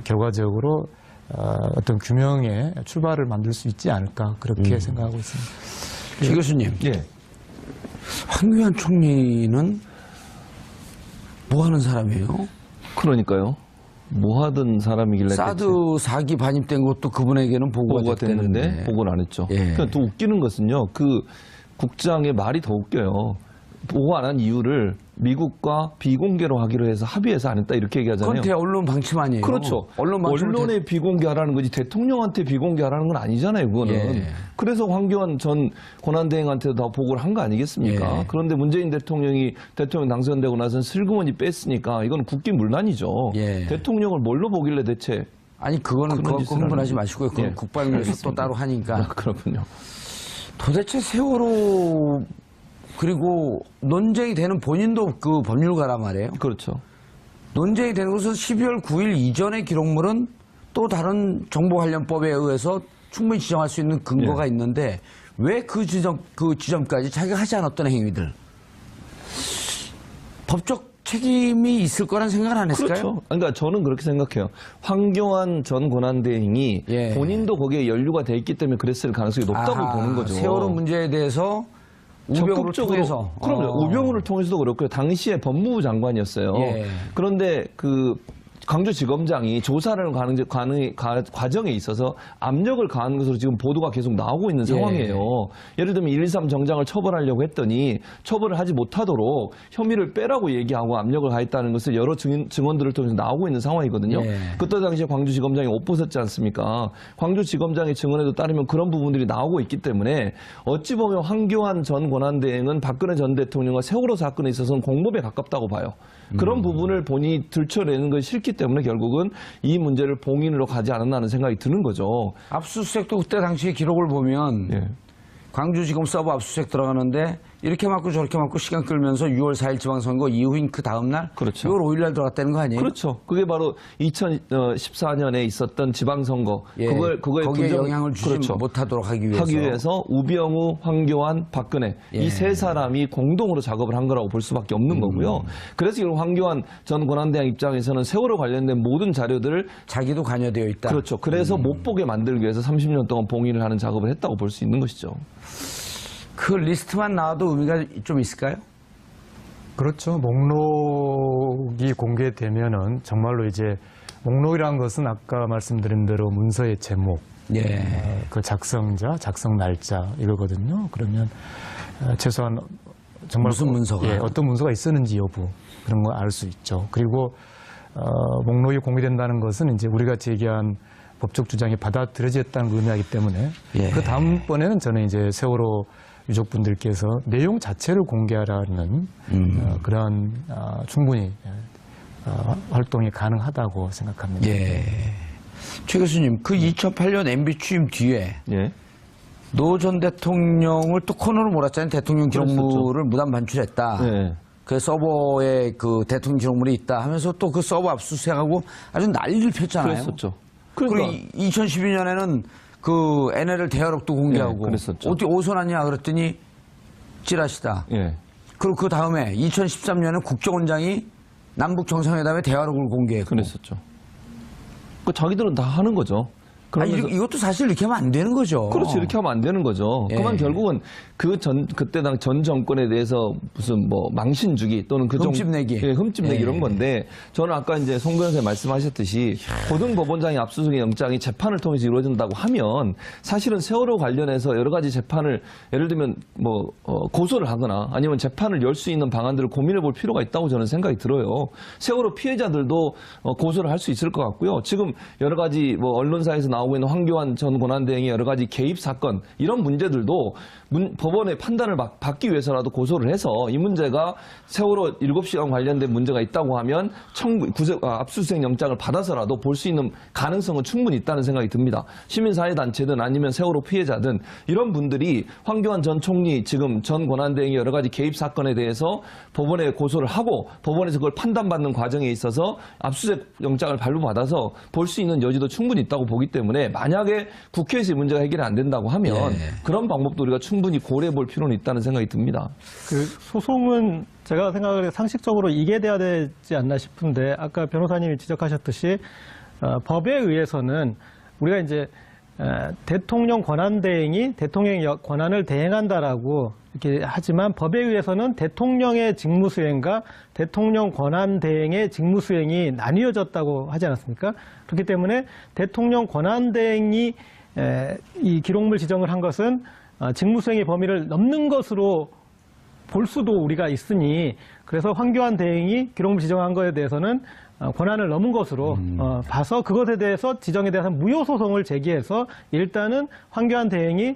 결과적으로 어떤 규명의 출발을 만들 수 있지 않을까 그렇게 생각하고 있습니다. 최 교수님, 예. 황교안 총리는 뭐 하는 사람이에요? 그러니까요. 뭐 하던 사람이길래 사드 4기 반입된 것도 그분에게는 보고가 됐는데 보고를 안 했죠. 예. 그러니까 또 웃기는 것은요. 그 국장의 말이 더 웃겨요. 보고 안 한 이유를 미국과 비공개로 하기로 해서 합의해서 안 했다 이렇게 얘기하잖아요. 그건 언론 방침 아니에요? 그렇죠. 언론 방침을 언론에 비공개하라는 거지 대통령한테 비공개하라는 건 아니잖아요. 그거는. 예. 그래서 황교안 전 권한대행한테도 다 보고를 한 거 아니겠습니까? 예. 그런데 문재인 대통령이 대통령 당선되고 나서는 슬그머니 뺐으니까 이건 국기 문란이죠. 예. 대통령을 뭘로 보길래 대체 아니 그거는 그런 그거 짓을 흥분하지 하는 마시고요. 그건 예, 국방위에서 또 알겠습니다. 따로 하니까. 그렇군요. 도대체 세월호 그리고 논쟁이 되는 본인도 그 법률가란 말이에요. 그렇죠. 논쟁이 되는 것은 12월 9일 이전의 기록물은 또 다른 정보관련법에 의해서 충분히 지정할 수 있는 근거가 있는데 왜 그 지점까지 자기가 하지 않았던 행위들 법적 책임이 있을 거란 생각을 안 했을까요? 그렇죠. 그러니까 저는 그렇게 생각해요. 황교안 전 권한대행이 예. 본인도 거기에 연루가 돼 있기 때문에 그랬을 가능성이 높다고 아하, 보는 거죠. 세월호 문제에 대해서 우병우를 통해서 그럼요. 우병우를 통해서도 그렇고요. 당시에 법무부 장관이었어요. 예. 그런데 그 광주지검장이 조사를 과정에 있어서 압력을 가한 것으로 지금 보도가 계속 나오고 있는 상황이에요. 예를 들면 113 정장을 처벌하려고 했더니 처벌을 하지 못하도록 혐의를 빼라고 얘기하고 압력을 가했다는 것을 여러 증언들을 통해서 나오고 있는 상황이거든요. 예. 그때 당시에 광주지검장이 옷 벗었지 않습니까? 광주지검장의 증언에도 따르면 그런 부분들이 나오고 있기 때문에 어찌 보면 황교안 전 권한대행은 박근혜 전 대통령과 세월호 사건에 있어서는 공범에 가깝다고 봐요. 그런 부분을 본인이 들춰내는 것이 싫기 때문에 결국은 이 문제를 봉인으로 가지 않았나 하는 생각이 드는 거죠. 압수수색도 그때 당시 기록을 보면 예. 광주지검 서버 압수수색 들어가는데 이렇게 맞고 저렇게 맞고 시간 끌면서 6월 4일 지방선거 이후인 그 다음날 그렇죠. 6월 5일 날 들어갔다는 거 아니에요? 그렇죠. 그게 바로 2014년에 있었던 지방선거. 예, 그거에 거기에 영향을 주지 그렇죠. 못하도록 하기 위해서. 우병우, 황교안, 박근혜 예. 이 세 사람이 공동으로 작업을 한 거라고 볼 수밖에 없는 거고요. 그래서 결국 황교안 전 권한대행 입장에서는 세월호 관련된 모든 자료들을 자기도 관여되어 있다. 그렇죠. 그래서 못 보게 만들기 위해서 30년 동안 봉인을 하는 작업을 했다고 볼 수 있는 것이죠. 그 리스트만 나와도 의미가 좀 있을까요? 그렇죠. 목록이 공개되면은 정말로 이제 목록이라는 것은 아까 말씀드린 대로 문서의 제목, 예. 그 작성자, 작성 날짜 이거거든요. 그러면 최소한 정말 무슨 문서가? 예, 어떤 문서가 있었는지 여부 그런 걸 알 수 있죠. 그리고 목록이 공개된다는 것은 이제 우리가 제기한 법적 주장이 받아들여졌다는 의미이기 때문에 예. 그 다음번에는 저는 이제 세월호 유족분들께서 내용 자체를 공개하라는 그런 충분히 활동이 가능하다고 생각합니다. 예. 최 교수님, 그 2008년 MB 취임 뒤에 예. 노 전 대통령을 또 코너로 몰았잖아요. 대통령 기록물을 무단 반출했다. 네. 그 서버에 그 대통령 기록물이 있다 하면서 또 그 서버 압수수색하고 아주 난리를 폈잖아요. 그랬었죠. 그리고 그러니까 2012년에는 그 NLL 대화록도 공개하고 네, 그랬었죠. 어디 오선하냐 그랬더니 찌라시다. 예. 그리고 그 다음에 2013년에 국정원장이 남북 정상회담의 대화록을 공개했고. 그랬었죠. 그 자기들은 다 하는 거죠. 아니, 그러면서 이것도 사실 이렇게 하면 안 되는 거죠. 그렇지, 이렇게 하면 안 되는 거죠. 예. 그만 결국은 그때 당 전 정권에 대해서 무슨 뭐 망신 주기 또는 흠집 내기. 예, 흠집 내기 예. 이런 건데 저는 아까 이제 송 변호사님 말씀하셨듯이 고등법원장의 압수수색 영장이 재판을 통해서 이루어진다고 하면 사실은 세월호 관련해서 여러 가지 재판을 예를 들면 뭐 고소를 하거나 아니면 재판을 열 수 있는 방안들을 고민해 볼 필요가 있다고 저는 생각이 들어요. 세월호 피해자들도 고소를 할 수 있을 것 같고요. 지금 여러 가지 뭐 언론사에서 나오고 있는 황교안 전 권한대행의 여러 가지 개입 사건 이런 문제들도 법원의 판단을 받기 위해서라도 고소를 해서 이 문제가 세월호 7시간 관련된 문제가 있다고 하면 압수수색 영장을 받아서라도 볼 수 있는 가능성은 충분히 있다는 생각이 듭니다. 시민사회단체든 아니면 세월호 피해자든 이런 분들이 황교안 전 총리 지금 전 권한대행의 여러 가지 개입 사건에 대해서 법원에 고소를 하고 법원에서 그걸 판단받는 과정에 있어서 압수수색 영장을 발부받아서 볼 수 있는 여지도 충분히 있다고 보기 때문에 만약에 국회에서 이 문제가 해결이 안 된다고 하면 그런 방법도 우리가 충분히 고려해 볼 필요는 있다는 생각이 듭니다. 그 소송은 제가 생각을 상식적으로 이게 돼야 되지 않나 싶은데 아까 변호사님이 지적하셨듯이 법에 의해서는 우리가 이제 대통령 권한대행이 대통령의 권한을 대행한다라고 이렇게 하지만 법에 의해서는 대통령의 직무수행과 대통령 권한대행의 직무수행이 나뉘어졌다고 하지 않았습니까? 그렇기 때문에 대통령 권한대행이 이 기록물 지정을 한 것은 직무수행의 범위를 넘는 것으로 볼 수도 우리가 있으니 그래서 황교안 대행이 기록물 지정한 것에 대해서는 권한을 넘은 것으로 봐서 그것에 대해서 지정에 대해서 무효소송을 제기해서 일단은 황교안 대행이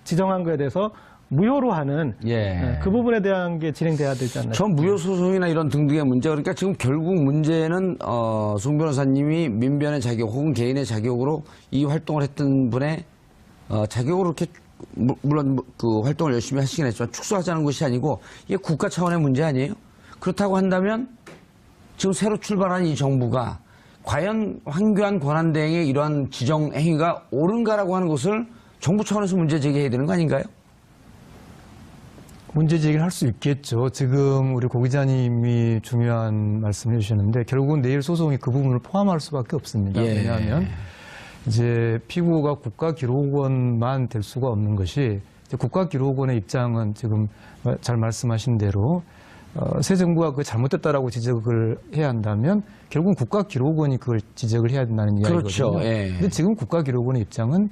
지정한 것에 대해서 무효로 하는 예. 그 부분에 대한 게 진행돼야 되지 않나. 전 무효 소송이나 이런 등등의 문제, 그러니까 지금 결국 문제는 송 변호사님이 민변의 자격 혹은 개인의 자격으로 이 활동을 했던 분의 자격으로 이렇게 물론 그 활동을 열심히 하시긴 했지만 축소하자는 것이 아니고 이게 국가 차원의 문제 아니에요? 그렇다고 한다면 지금 새로 출발한 이 정부가 과연 황교안 권한대행의 이러한 지정 행위가 옳은가라고 하는 것을 정부 차원에서 문제 제기해야 되는 거 아닌가요? 문제 제기를 할 수 있겠죠. 지금 우리 고 기자님이 중요한 말씀을 해주셨는데 결국은 내일 소송이 그 부분을 포함할 수밖에 없습니다. 예. 왜냐하면 이제 피고가 국가기록원만 될 수가 없는 것이 이제 국가기록원의 입장은 지금 잘 말씀하신 대로 새 정부가 그 잘못됐다라고 지적을 해야 한다면 결국은 국가기록원이 그걸 지적을 해야 된다는 이야기거든요. 그렇죠. 예. 근데 지금 국가기록원의 입장은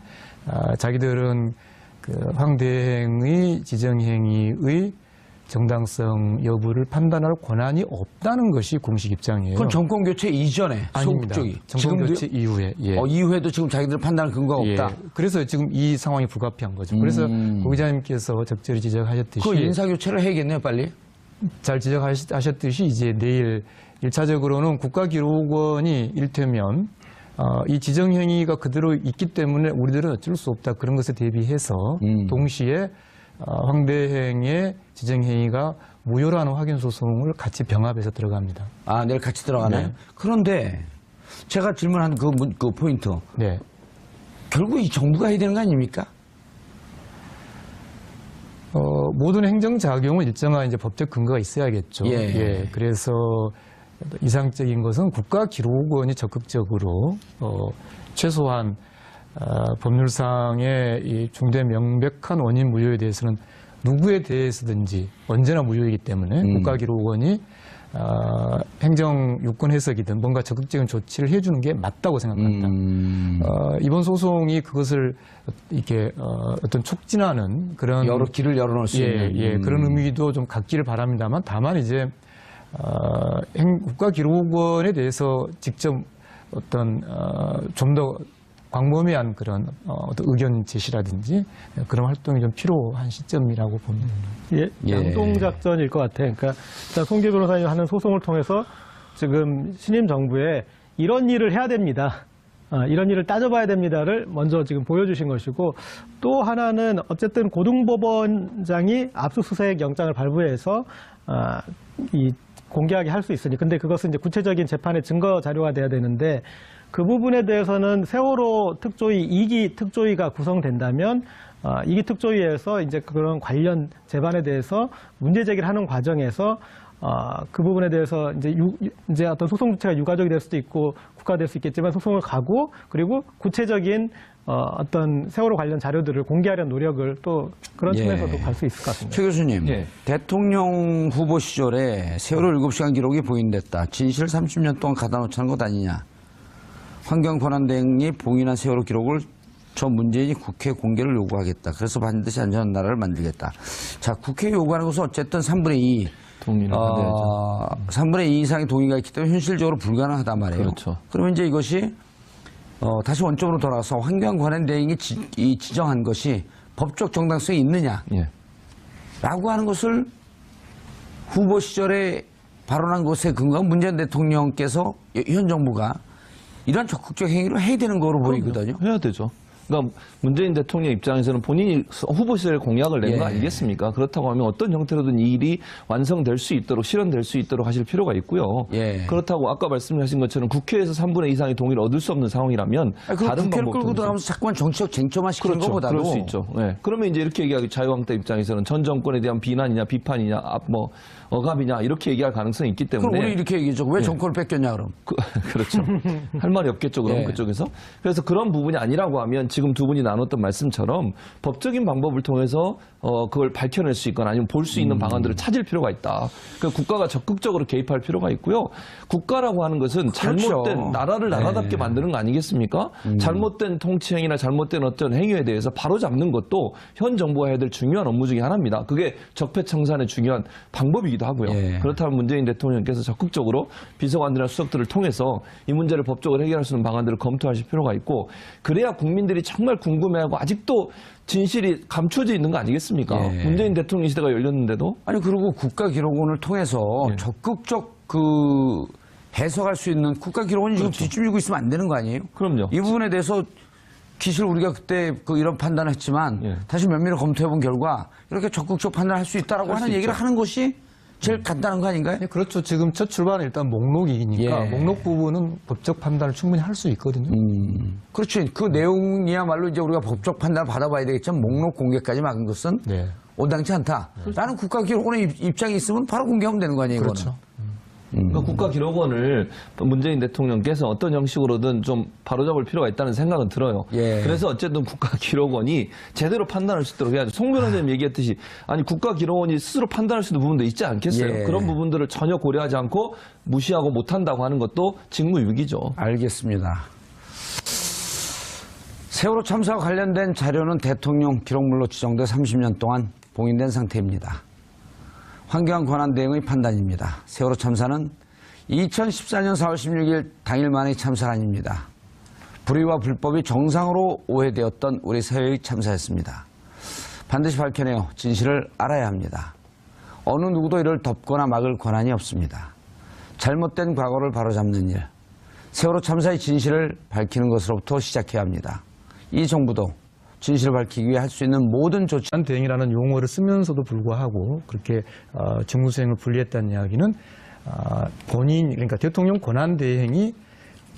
자기들은 그 황 대행의 지정행위의 정당성 여부를 판단할 권한이 없다는 것이 공식 입장이에요. 그건 정권 교체 이전에 아닙니다. 소극적이 정권 교체 이후에. 예. 이후에도 지금 자기들 판단할 근거가 예. 없다. 그래서 지금 이 상황이 불가피한 거죠. 그래서 고 기자님께서 적절히 지적하셨듯이 그 인사 교체를 해야겠네요, 빨리. 잘 지적하셨듯이 이제 내일 1차적으로는 국가기록원이 일테면 이 지정행위가 그대로 있기 때문에 우리들은 어쩔 수 없다. 그런 것에 대비해서 동시에 황대행의 지정행위가 무효라는 확인 소송을 같이 병합해서 들어갑니다. 아, 내일 같이 들어가나요? 네. 그런데 제가 질문한 그 포인트. 네. 결국 이 정부가 해야 되는 거 아닙니까? 모든 행정작용은 일정한 이제 법적 근거가 있어야겠죠. 예. 그래서 이상적인 것은 국가기록원이 적극적으로 최소한 법률상의 이 중대 명백한 원인 무효에 대해서는 누구에 대해서든지 언제나 무효이기 때문에 국가기록원이 행정 유권 해석이든 뭔가 적극적인 조치를 해주는 게 맞다고 생각합니다. 이번 소송이 그것을 이렇게 어떤 촉진하는 그런 여러 길을 열어놓을 수 있는. 그런 의미도 좀 갖기를 바랍니다만 다만 이제 국가기록원에 대해서 직접 어떤 좀 더 광범위한 그런 어떤 의견 제시라든지 그런 활동이 좀 필요한 시점이라고 봅니다. 예, 양동작전일 것 같아요. 그러니까 일단 송길 변호사님 하는 소송을 통해서 지금 신임 정부에 이런 일을 해야 됩니다. 이런 일을 따져봐야 됩니다를 먼저 지금 보여주신 것이고 또 하나는 어쨌든 고등법원장이 압수수색 영장을 발부해서 이 공개하게 할 수 있으니 근데 그것은 이제 구체적인 재판의 증거 자료가 돼야 되는데 그 부분에 대해서는 세월호 특조위 2기 특조위가 구성된다면 2기 특조위에서 이제 그런 관련 재반에 대해서 문제 제기를 하는 과정에서 그 부분에 대해서 이제 어떤 소송 주체가 유가족이 될 수도 있고 국가가 될 수 있겠지만 소송을 가고 그리고 구체적인 어떤 세월호 관련 자료들을 공개하려는 노력을 또 그런 측면에서도 갈 수 있을 것 같습니다. 최 교수님, 대통령 후보 시절에 세월호 7시간 기록이 보인댔다. 진실 30년 동안 가다 놓자는 것 아니냐. 황교안 권한대행이 봉인한 세월호 기록을 저 문재인이 국회 공개를 요구하겠다. 그래서 반드시 안전한 나라를 만들겠다. 자, 국회 요구하는 것은 어쨌든 3분의 2. 동의를 받아야죠. 3분의 2 이상의 동의가 있기 때문에 현실적으로 불가능하단 말이에요. 그렇죠. 그러면 이제 이것이 다시 원점으로 돌아가서 황교안 권한대행이 지정한 것이 법적 정당성이 있느냐. 예. 라고 하는 것을 후보 시절에 발언한 것에 근거한 문재인 대통령께서 현 정부가 이런 적극적 행위를 해야 되는 거로 보이거든요. 해야 되죠. 그러니까 문재인 대통령 입장에서는 본인이 후보 시절에 공약을 낸 거 아니겠습니까? 그렇다고 하면 어떤 형태로든 이 일이 완성될 수 있도록 실현될 수 있도록 하실 필요가 있고요. 그렇다고 아까 말씀하신 것처럼 국회에서 3분의 2 이상의 동의를 얻을 수 없는 상황이라면 다른 국회를 방법도 끌고 들어가면서 자꾸만 정치적 쟁점화 시키는 그렇죠. 것보다도 그럴 수 있죠. 네. 그러면 이제 이렇게 얘기하기 자유한국당 입장에서는 전 정권에 대한 비난이냐 비판이냐 억압이냐 이렇게 얘기할 가능성이 있기 때문에 그럼 우리 이렇게 얘기죠. 왜 정권을 뺏겼냐 그럼. 그렇죠. 할 말이 없겠죠. 그럼 그쪽에서. 그래서 그런 부분이 아니라고 하면 지금 두 분이 나눴던 말씀처럼 법적인 방법을 통해서 그걸 밝혀낼 수 있거나 아니면 볼 수 있는 방안들을 찾을 필요가 있다. 그러니까 국가가 적극적으로 개입할 필요가 있고요. 국가라고 하는 것은 잘못된 나라를 나라답게 만드는 거 아니겠습니까? 잘못된 통치행위나 잘못된 어떤 행위에 대해서 바로잡는 것도 현 정부가 해야 될 중요한 업무 중에 하나입니다. 그게 적폐청산의 중요한 방법이기도 하고요. 그렇다면 문재인 대통령께서 적극적으로 비서관들이나 수석들을 통해서 이 문제를 법적으로 해결할 수 있는 방안들을 검토하실 필요가 있고 그래야 국민들이 정말 궁금해하고 아직도 진실이 감춰져 있는 거 아니겠습니까? 예. 문재인 대통령 시대가 열렸는데도. 아니 그리고 국가기록원을 통해서 예. 적극적 해석할 수 있는 국가기록원이 지금 뒷줄이고 있으면 안 되는 거 아니에요? 그럼요. 이 부분에 대해서 기실 우리가 그때 이런 판단을 했지만 예. 다시 면밀히 검토해 본 결과 이렇게 적극적 판단할 수 있다라고 할수 하는 얘기를 있죠. 하는 것이 제일 간단한 거 아닌가요? 네, 그렇죠. 지금 첫 출발은 일단 목록이니까 예. 목록 부분은 법적 판단을 충분히 할 수 있거든요. 그렇지. 그 내용이야말로 이제 우리가 법적 판단을 받아봐야 되겠지만 목록 공개까지 막은 것은 네. 온당치 않다. 라는 국가기록원의 입장이 있으면 바로 공개하면 되는 거 아니에요? 그렇죠. 이거는? 그러니까 국가기록원을 문재인 대통령께서 어떤 형식으로든 좀 바로잡을 필요가 있다는 생각은 들어요. 예. 그래서 어쨌든 국가기록원이 제대로 판단할 수 있도록 해야죠. 송 변호사님 얘기했듯이 아니 국가기록원이 스스로 판단할 수 있는 부분도 있지 않겠어요. 예. 그런 부분들을 전혀 고려하지 않고 무시하고 못한다고 하는 것도 직무유기죠. 알겠습니다. 세월호 참사와 관련된 자료는 대통령 기록물로 지정돼 30년 동안 봉인된 상태입니다. 황교안 권한대행의 판단입니다. 세월호 참사는 2014년 4월 16일 당일만의 참사가 아닙니다. 불의와 불법이 정상으로 오해되었던 우리 사회의 참사였습니다. 반드시 밝혀내어 진실을 알아야 합니다. 어느 누구도 이를 덮거나 막을 권한이 없습니다. 잘못된 과거를 바로잡는 일, 세월호 참사의 진실을 밝히는 것으로부터 시작해야 합니다. 이 정부도 진실을 밝히기 위해 할 수 있는 모든 조치. 대행이라는 용어를 쓰면서도 불구하고 그렇게 직무수행을 분리했다는 이야기는 본인 그러니까 대통령 권한대행이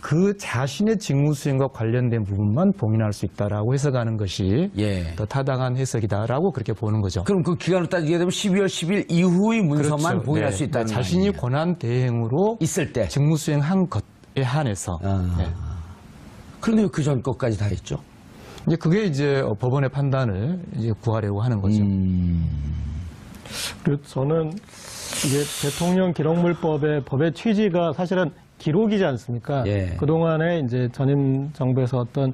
그 자신의 직무수행과 관련된 부분만 봉인할 수 있다라고 해석하는 것이 예. 더 타당한 해석이다라고 그렇게 보는 거죠. 그럼 그 기간을 따지게 되면 12월 10일 이후의 문서만 그렇죠. 봉인할 네. 수 있다는 자신이 거 아니에요? 권한대행으로 있을 때. 직무수행한 것에 한해서 네. 그런데 왜 그 전 것까지 다 했죠? 이제 그게 이제 법원의 판단을 이제 구하려고 하는 거죠. 그리고 저는 이게 대통령 기록물법의 법의 취지가 사실은 기록이지 않습니까? 예. 그동안에 이제 전임 정부에서 어떤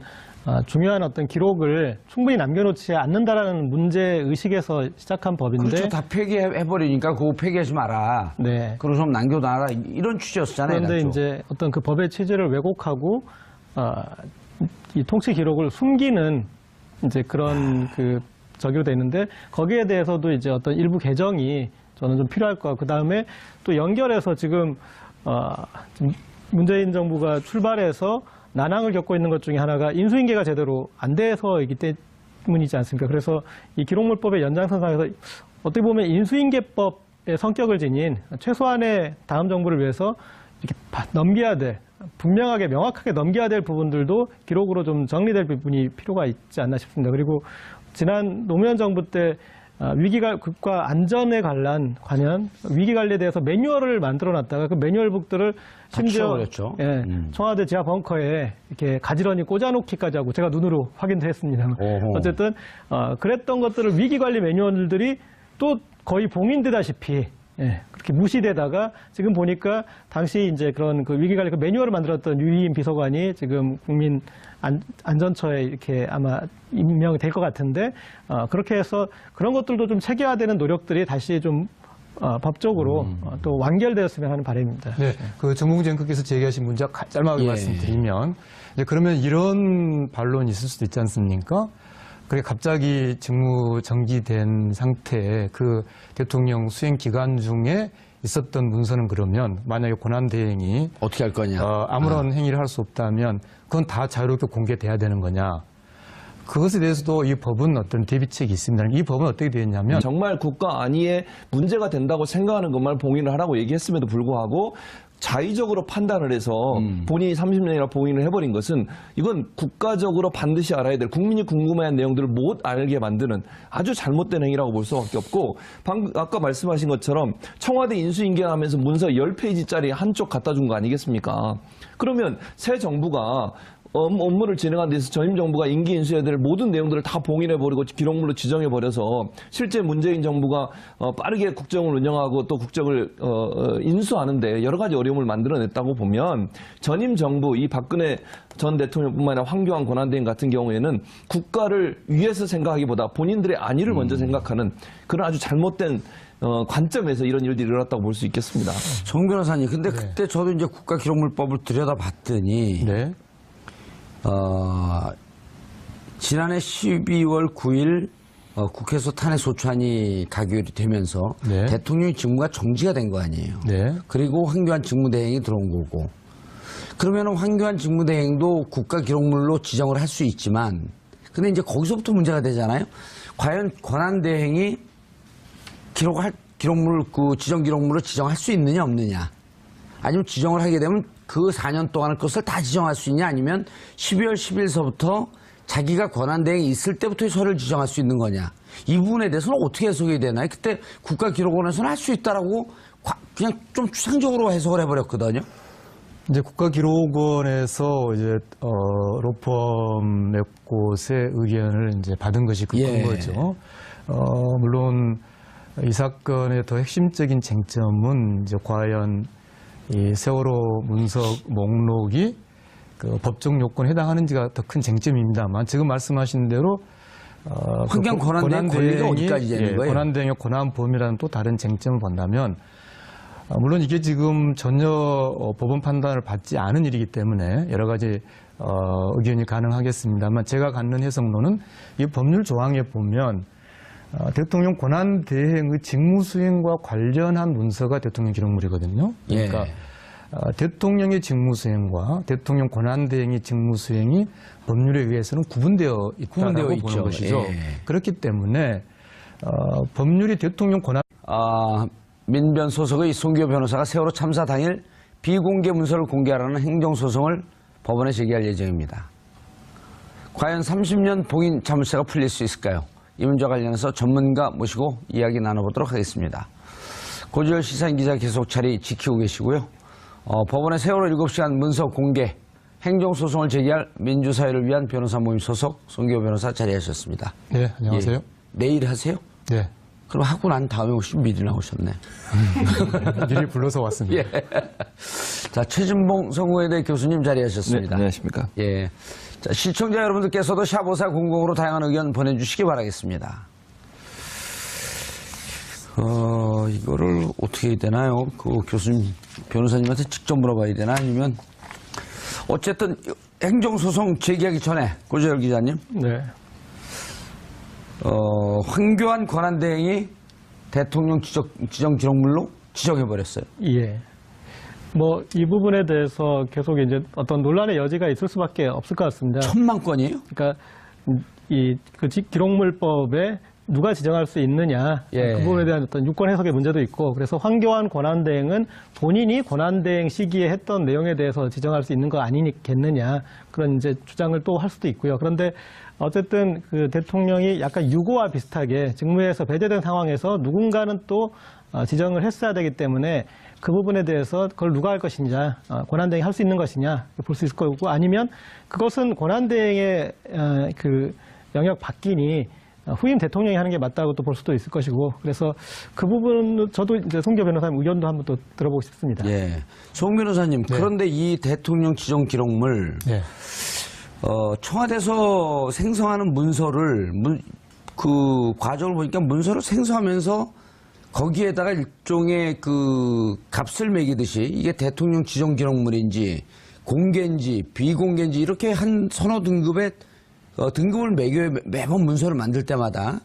중요한 어떤 기록을 충분히 남겨놓지 않는다라는 문제 의식에서 시작한 법인데. 그렇죠. 다 폐기해버리니까 그거 폐기하지 마라. 네. 그리고 좀 남겨놔라. 이런 취지였잖아요. 그런데 당초. 이제 어떤 그 법의 취지를 왜곡하고 이 통치 기록을 숨기는 이제 그런 그 적용이 돼 있는데 거기에 대해서도 이제 어떤 일부 개정이 저는 좀 필요할 것 같고 그 다음에 또 연결해서 지금 문재인 정부가 출발해서 난항을 겪고 있는 것 중에 하나가 인수인계가 제대로 안 돼서이기 때문이지 않습니까? 그래서 이 기록물법의 연장선상에서 어떻게 보면 인수인계법의 성격을 지닌 최소한의 다음 정부를 위해서 이렇게 넘겨야 될 분명하게 명확하게 넘겨야 될 부분들도 기록으로 좀 정리될 부분이 필요가 있지 않나 싶습니다. 그리고 지난 노무현 정부 때 국가 안전에 관련 위기관리에 대해서 매뉴얼을 만들어놨다가 그 매뉴얼북들을 심지어 치워버렸죠. 예, 청와대 지하 벙커에 이렇게 가지런히 꽂아놓기까지 하고 제가 눈으로 확인도 했습니다. 어쨌든 그랬던 것들을 위기관리 매뉴얼들이 또 거의 봉인되다시피 그렇게 무시되다가 지금 보니까 당시 이제 그런 그 위기관리 그 매뉴얼을 만들었던 유희인 비서관이 지금 국민안전처에 이렇게 아마 임명이 될 것 같은데 그렇게 해서 그런 것들도 좀 체계화되는 노력들이 다시 좀 법적으로 또 완결되었으면 하는 바람입니다. 네, 그 정봉재께서 제기하신 문제 짧게 예. 말씀드리면 그러면 이런 반론이 있을 수도 있지 않습니까? 그게 갑자기 직무 정지된 상태에 그 대통령 수행 기간 중에 있었던 문서는 그러면 만약에 권한대행이 어떻게 할 거냐. 아무런 행위를 할 수 없다면 그건 다 자유롭게 공개돼야 되는 거냐. 그것에 대해서도 이 법은 어떤 대비책이 있습니다. 이 법은 어떻게 되어 있냐면 정말 국가 안위에 문제가 된다고 생각하는 것만 봉인을 하라고 얘기했음에도 불구하고 자의적으로 판단을 해서 본인이 30년이나 봉인을 해버린 것은 이건 국가적으로 반드시 알아야 될 국민이 궁금해하는 내용들을 못 알게 만드는 아주 잘못된 행위라고 볼 수밖에 없고 아까 말씀하신 것처럼 청와대 인수인계하면서 문서 10페이지짜리 한쪽 갖다 준 거 아니겠습니까? 그러면 새 정부가 업무를 진행하는 데서 전임 정부가 임기 인수해야 될 모든 내용들을 다 봉인해버리고 기록물로 지정해버려서 실제 문재인 정부가 빠르게 국정을 운영하고 또 국정을 인수하는데 여러 가지 어려움을 만들어냈다고 보면 전임 정부 이 박근혜 전 대통령뿐만 아니라 황교안 권한대행 같은 경우에는 국가를 위해서 생각하기보다 본인들의 안위를 먼저 생각하는 그런 아주 잘못된 관점에서 이런 일들이 일어났다고 볼 수 있겠습니다. 정 변호사님, 근데 그때 저도 이제 국가기록물법을 들여다봤더니 네. 지난해 12월 9일 국회에서 탄핵 소추안이 가결이 되면서 네. 대통령 직무가 정지가 된 거 아니에요. 네. 그리고 황교안 직무대행이 들어온 거고. 그러면 황교안 직무대행도 국가기록물로 지정을 할 수 있지만, 근데 이제 거기서부터 문제가 되잖아요. 과연 권한대행이 기록물, 지정 기록물로 지정할 수 있느냐 없느냐. 아니면 지정을 하게 되면 그 4년 동안의 것을 다 지정할 수 있냐, 아니면 12월 10일서부터 자기가 권한대행이 있을 때부터 서류를 지정할 수 있는 거냐. 이 부분에 대해서는 어떻게 해석이 되나요? 그때 국가기록원에서는 할 수 있다라고 그냥 좀 추상적으로 해석을 해버렸거든요. 이제 국가기록원에서 이제 로펌 몇 곳의 의견을 이제 받은 것이 큰 예. 거죠. 물론 이 사건의 더 핵심적인 쟁점은 이제 과연 이 세월호 문서 목록이 그 법적 요건에 해당하는지가 더 큰 쟁점입니다만, 지금 말씀하신 대로 환경 권한대행 권리가 어디까지 되는 거예요? 권한대행의 권한 범위라는 또 다른 쟁점을 본다면, 물론 이게 지금 전혀 법원 판단을 받지 않은 일이기 때문에 여러 가지 의견이 가능하겠습니다만, 제가 갖는 해석론은 이 법률 조항에 보면 대통령 권한대행의 직무수행과 관련한 문서가 대통령 기록물이거든요. 그러니까 대통령의 직무수행과 대통령 권한대행의 직무수행이 법률에 의해서는 구분되어 있다고 보는 것이죠. 예. 그렇기 때문에 법률이 대통령 권한 민변 소속의 송기호 변호사가 세월호 참사 당일 비공개 문서를 공개하라는 행정소송을 법원에 제기할 예정입니다. 과연 30년 봉인 자물쇠가 풀릴 수 있을까요? 이 문제와 관련해서 전문가 모시고 이야기 나눠보도록 하겠습니다. 고지열 시사인기자 계속 자리 지키고 계시고요. 법원의 세월호 7시간 문서 공개 행정소송을 제기할 민주사회를 위한 변호사 모임 소속 송기호 변호사 자리하셨습니다. 네, 안녕하세요. 예. 내일 하세요? 네. 그럼 하고 난 다음에 오시면 미리 나오셨네. 미리 불러서 왔습니다. 예. 자, 최진봉 성우회대 교수님 자리하셨습니다. 네, 안녕하십니까. 예. 자, 시청자 여러분들께서도 샵5400으로 다양한 의견 보내주시기 바라겠습니다. 이거를 어떻게 해야 되나요? 그 교수님, 변호사님한테 직접 물어봐야 되나? 아니면, 어쨌든, 행정소송 제기하기 전에, 고재열 기자님. 네. 황교안 권한대행이 대통령 지정 기록물로 지정해버렸어요. 예. 뭐, 이 부분에 대해서 계속 이제 어떤 논란의 여지가 있을 수밖에 없을 것 같습니다. 1000만 건이에요? 그러니까, 기록물법에 누가 지정할 수 있느냐. 예. 그 부분에 대한 어떤 유권 해석의 문제도 있고, 그래서 황교안 권한대행은 본인이 권한대행 시기에 했던 내용에 대해서 지정할 수 있는 거 아니겠느냐. 그런 이제 주장을 또 할 수도 있고요. 그런데 어쨌든 그 대통령이 약간 유고와 비슷하게 직무에서 배제된 상황에서 누군가는 또 지정을 했어야 되기 때문에 그 부분에 대해서 그걸 누가 할 것이냐, 권한대행이 할 수 있는 것이냐 볼 수 있을 거고, 아니면 그것은 권한대행의 그 영역 바뀌니 후임 대통령이 하는 게 맞다고 또 볼 수도 있을 것이고, 그래서 그 부분은 저도 이제 송기호 변호사님 의견도 한번 또 들어보고 싶습니다. 예. 송 변호사님, 네. 그런데 이 대통령 지정 기록물, 네. 청와대에서 생성하는 문서를, 그 과정을 보니까 문서를 생성하면서 거기에다가 일종의 그 값을 매기듯이 이게 대통령 지정 기록물인지 공개인지 비공개인지 이렇게 한 서너 등급의 등급을 매겨요. 매번 문서를 만들 때마다.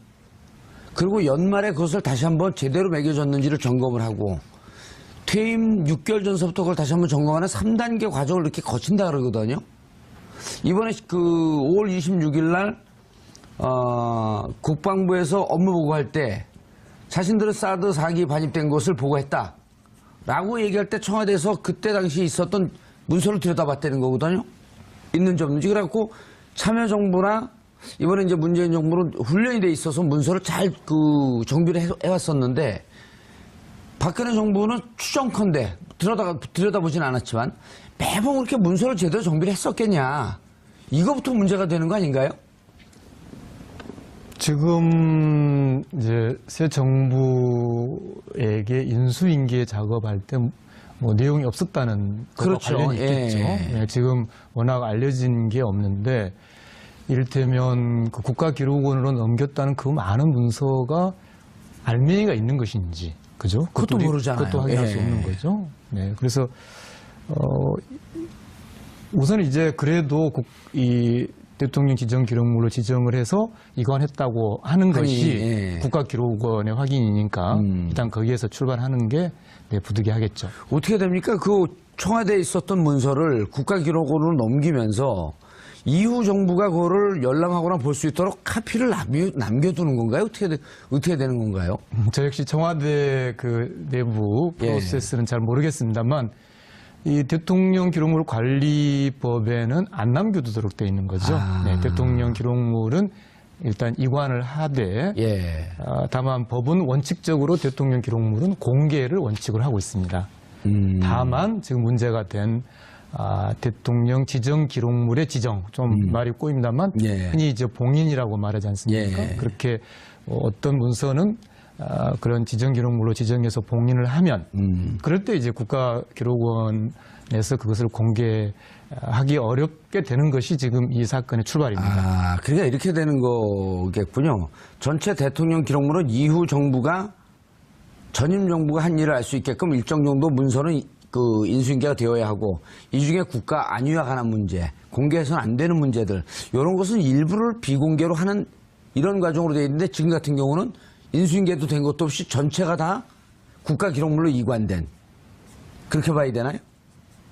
그리고 연말에 그것을 다시 한번 제대로 매겨졌는지를 점검을 하고 퇴임 6개월 전서부터 그걸 다시 한번 점검하는 3단계 과정을 이렇게 거친다 그러거든요. 이번에 그 5월 26일 날 국방부에서 업무 보고할 때 자신들은 사드 4기 반입된 것을 보고했다 라고 얘기할 때 청와대에서 그때 당시 있었던 문서를 들여다봤다는 거거든요. 있는지 없는지. 그래갖고 참여정부나 이번에 이제 문재인 정부는 훈련이 돼 있어서 문서를 잘 그 정비를 해왔었는데 박근혜 정부는 추정컨대 들여다보진 않았지만 매번 그렇게 문서를 제대로 정비를 했었겠냐. 이거부터 문제가 되는 거 아닌가요? 지금 이제 새 정부에게 인수인계 작업할 때 뭐 내용이 없었다는 것과 그렇죠. 관련이 있겠죠. 예. 네, 지금 워낙 알려진 게 없는데 이를테면 그 국가기록원으로 넘겼다는 그 많은 문서가 알맹이가 있는 것인지, 그죠? 그것도 모르잖아요. 그것도 확인할 예. 수 없는 거죠. 네, 그래서 우선 이제 그래도 이 대통령 지정 기록물로 지정을 해서 이관했다고 하는 것이 예. 국가기록원의 확인이니까 일단 거기에서 출발하는 게 부득이하겠죠. 어떻게 됩니까? 그 청와대에 있었던 문서를 국가기록원으로 넘기면서 이후 정부가 그거를 열람하거나 볼 수 있도록 카피를 남겨두는 건가요? 어떻게 되는 건가요? 저 역시 청와대 그 내부 프로세스는 잘 모르겠습니다만 이 대통령 기록물 관리법에는 안 남겨두도록 돼 있는 거죠. 아. 네, 대통령 기록물은 일단 이관을 하되 예. 다만 법은 원칙적으로 대통령 기록물은 공개를 원칙으로 하고 있습니다. 다만 지금 문제가 된 대통령 지정 기록물의 지정, 좀 말이 꼬입니다만 예. 흔히 이제 봉인이라고 말하지 않습니까? 예. 그렇게 어떤 문서는 그런 지정 기록물로 지정해서 봉인을 하면 그럴 때 이제 국가기록원에서 그것을 공개하기 어렵게 되는 것이 지금 이 사건의 출발입니다. 아, 그러니까 이렇게 되는 거겠군요. 전체 대통령 기록물은 이후 정부가 전임 정부가 한 일을 알 수 있게끔 일정 정도 문서는 그 인수인계가 되어야 하고 이 중에 국가 안위와 관한 문제, 공개해서는 안 되는 문제들 이런 것은 일부를 비공개로 하는 이런 과정으로 되어 있는데 지금 같은 경우는 인수인계도 된 것도 없이 전체가 다 국가 기록물로 이관된 그렇게 봐야 되나요?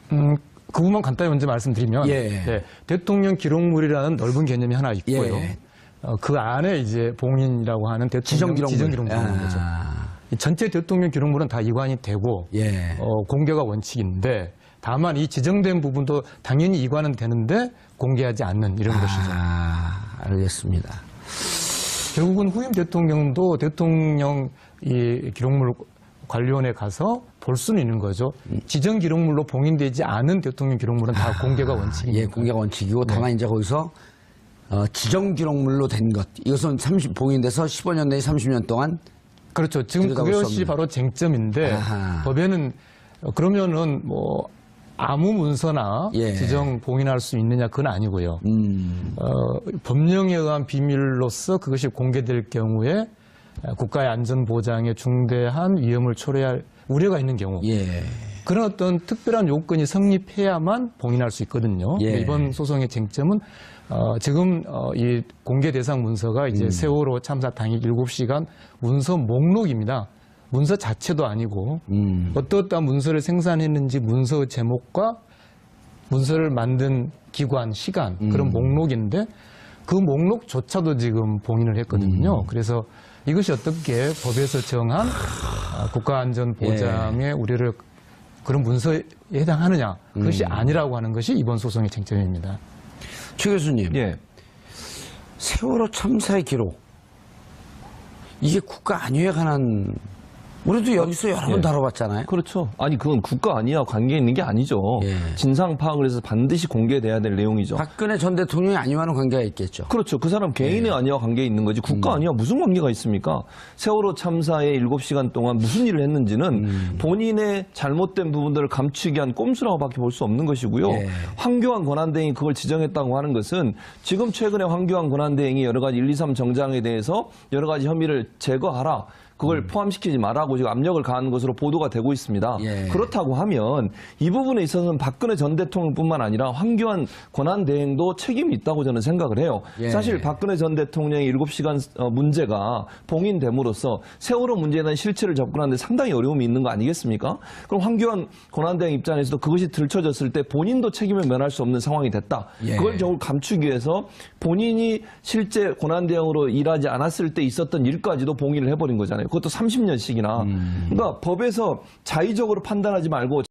그 부분 간단히 먼저 말씀드리면 예. 네, 대통령 기록물이라는 넓은 개념이 하나 있고요. 예. 그 안에 이제 봉인이라고 하는 대통령 지정 기록물인 거죠. 이 전체 대통령 기록물은 다 이관이 되고 예. 공개가 원칙인데 다만 이 지정된 부분도 당연히 이관은 되는데 공개하지 않는 이런 것이죠. 알겠습니다. 결국은 후임 대통령도 대통령 이 기록물 관리원에 가서 볼 수는 있는 거죠. 지정 기록물로 봉인되지 않은 대통령 기록물은 다 공개가 원칙입니다. 예, 공개가 원칙이고 다만 이제 거기서 지정 기록물로 된 것 이것은 봉인돼서 15년 내지 30년 동안 그렇죠. 지금 들여다볼 수 그것이 없는. 바로 쟁점인데 아하. 법에는 그러면은 뭐 아무 문서나 예. 지정 봉인할 수 있느냐 그건 아니고요. 법령에 의한 비밀로서 그것이 공개될 경우에 국가의 안전 보장에 중대한 위험을 초래할 우려가 있는 경우 예. 그런 어떤 특별한 요건이 성립해야만 봉인할 수 있거든요. 예. 이번 소송의 쟁점은 지금 이 공개 대상 문서가 이제 세월호 참사 당일 7시간 문서 목록입니다. 문서 자체도 아니고 어떠한 문서를 생산했는지 문서 제목과 문서를 만든 기관, 시간 그런 목록인데 그 목록조차도 지금 봉인을 했거든요. 그래서 이것이 어떻게 법에서 정한 국가안전보장의 우려를 그런 문서에 해당하느냐 그것이 아니라고 하는 것이 이번 소송의 쟁점입니다. 최 교수님, 예. 세월호 참사의 기록 이게 국가 안위에 관한 우리도 여기서 여러 번 다뤄봤잖아요. 그렇죠. 아니 그건 국가 안위와 관계 있는 게 아니죠. 예. 진상 파악을 해서 반드시 공개돼야 될 내용이죠. 박근혜 전 대통령의 안위와는 관계가 있겠죠. 그렇죠. 그 사람 개인의 안위와 관계 있는 거지 국가 안위와 무슨 관계가 있습니까? 세월호 참사에 7시간 동안 무슨 일을 했는지는 본인의 잘못된 부분들을 감추기 위한 꼼수라고밖에 볼 수 없는 것이고요. 예. 황교안 권한대행이 그걸 지정했다고 하는 것은 지금 최근에 황교안 권한대행이 여러 가지 1, 2, 3 정장에 대해서 여러 가지 혐의를 제거하라. 그걸 포함시키지 말라고 지금 압력을 가하는 것으로 보도가 되고 있습니다. 예. 그렇다고 하면 이 부분에 있어서는 박근혜 전 대통령뿐만 아니라 황교안 권한대행도 책임이 있다고 저는 생각을 해요. 예. 사실 박근혜 전 대통령의 7시간 문제가 봉인됨으로써 세월호 문제에 대한 실체를 접근하는데 상당히 어려움이 있는 거 아니겠습니까? 그럼 황교안 권한대행 입장에서도 그것이 들춰졌을 때 본인도 책임을 면할 수 없는 상황이 됐다. 예. 그걸 결국 감추기 위해서 본인이 실제 권한대행으로 일하지 않았을 때 있었던 일까지도 봉인을 해버린 거잖아요. 그것도 30년씩이나. 그러니까 법에서 자의적으로 판단하지 말고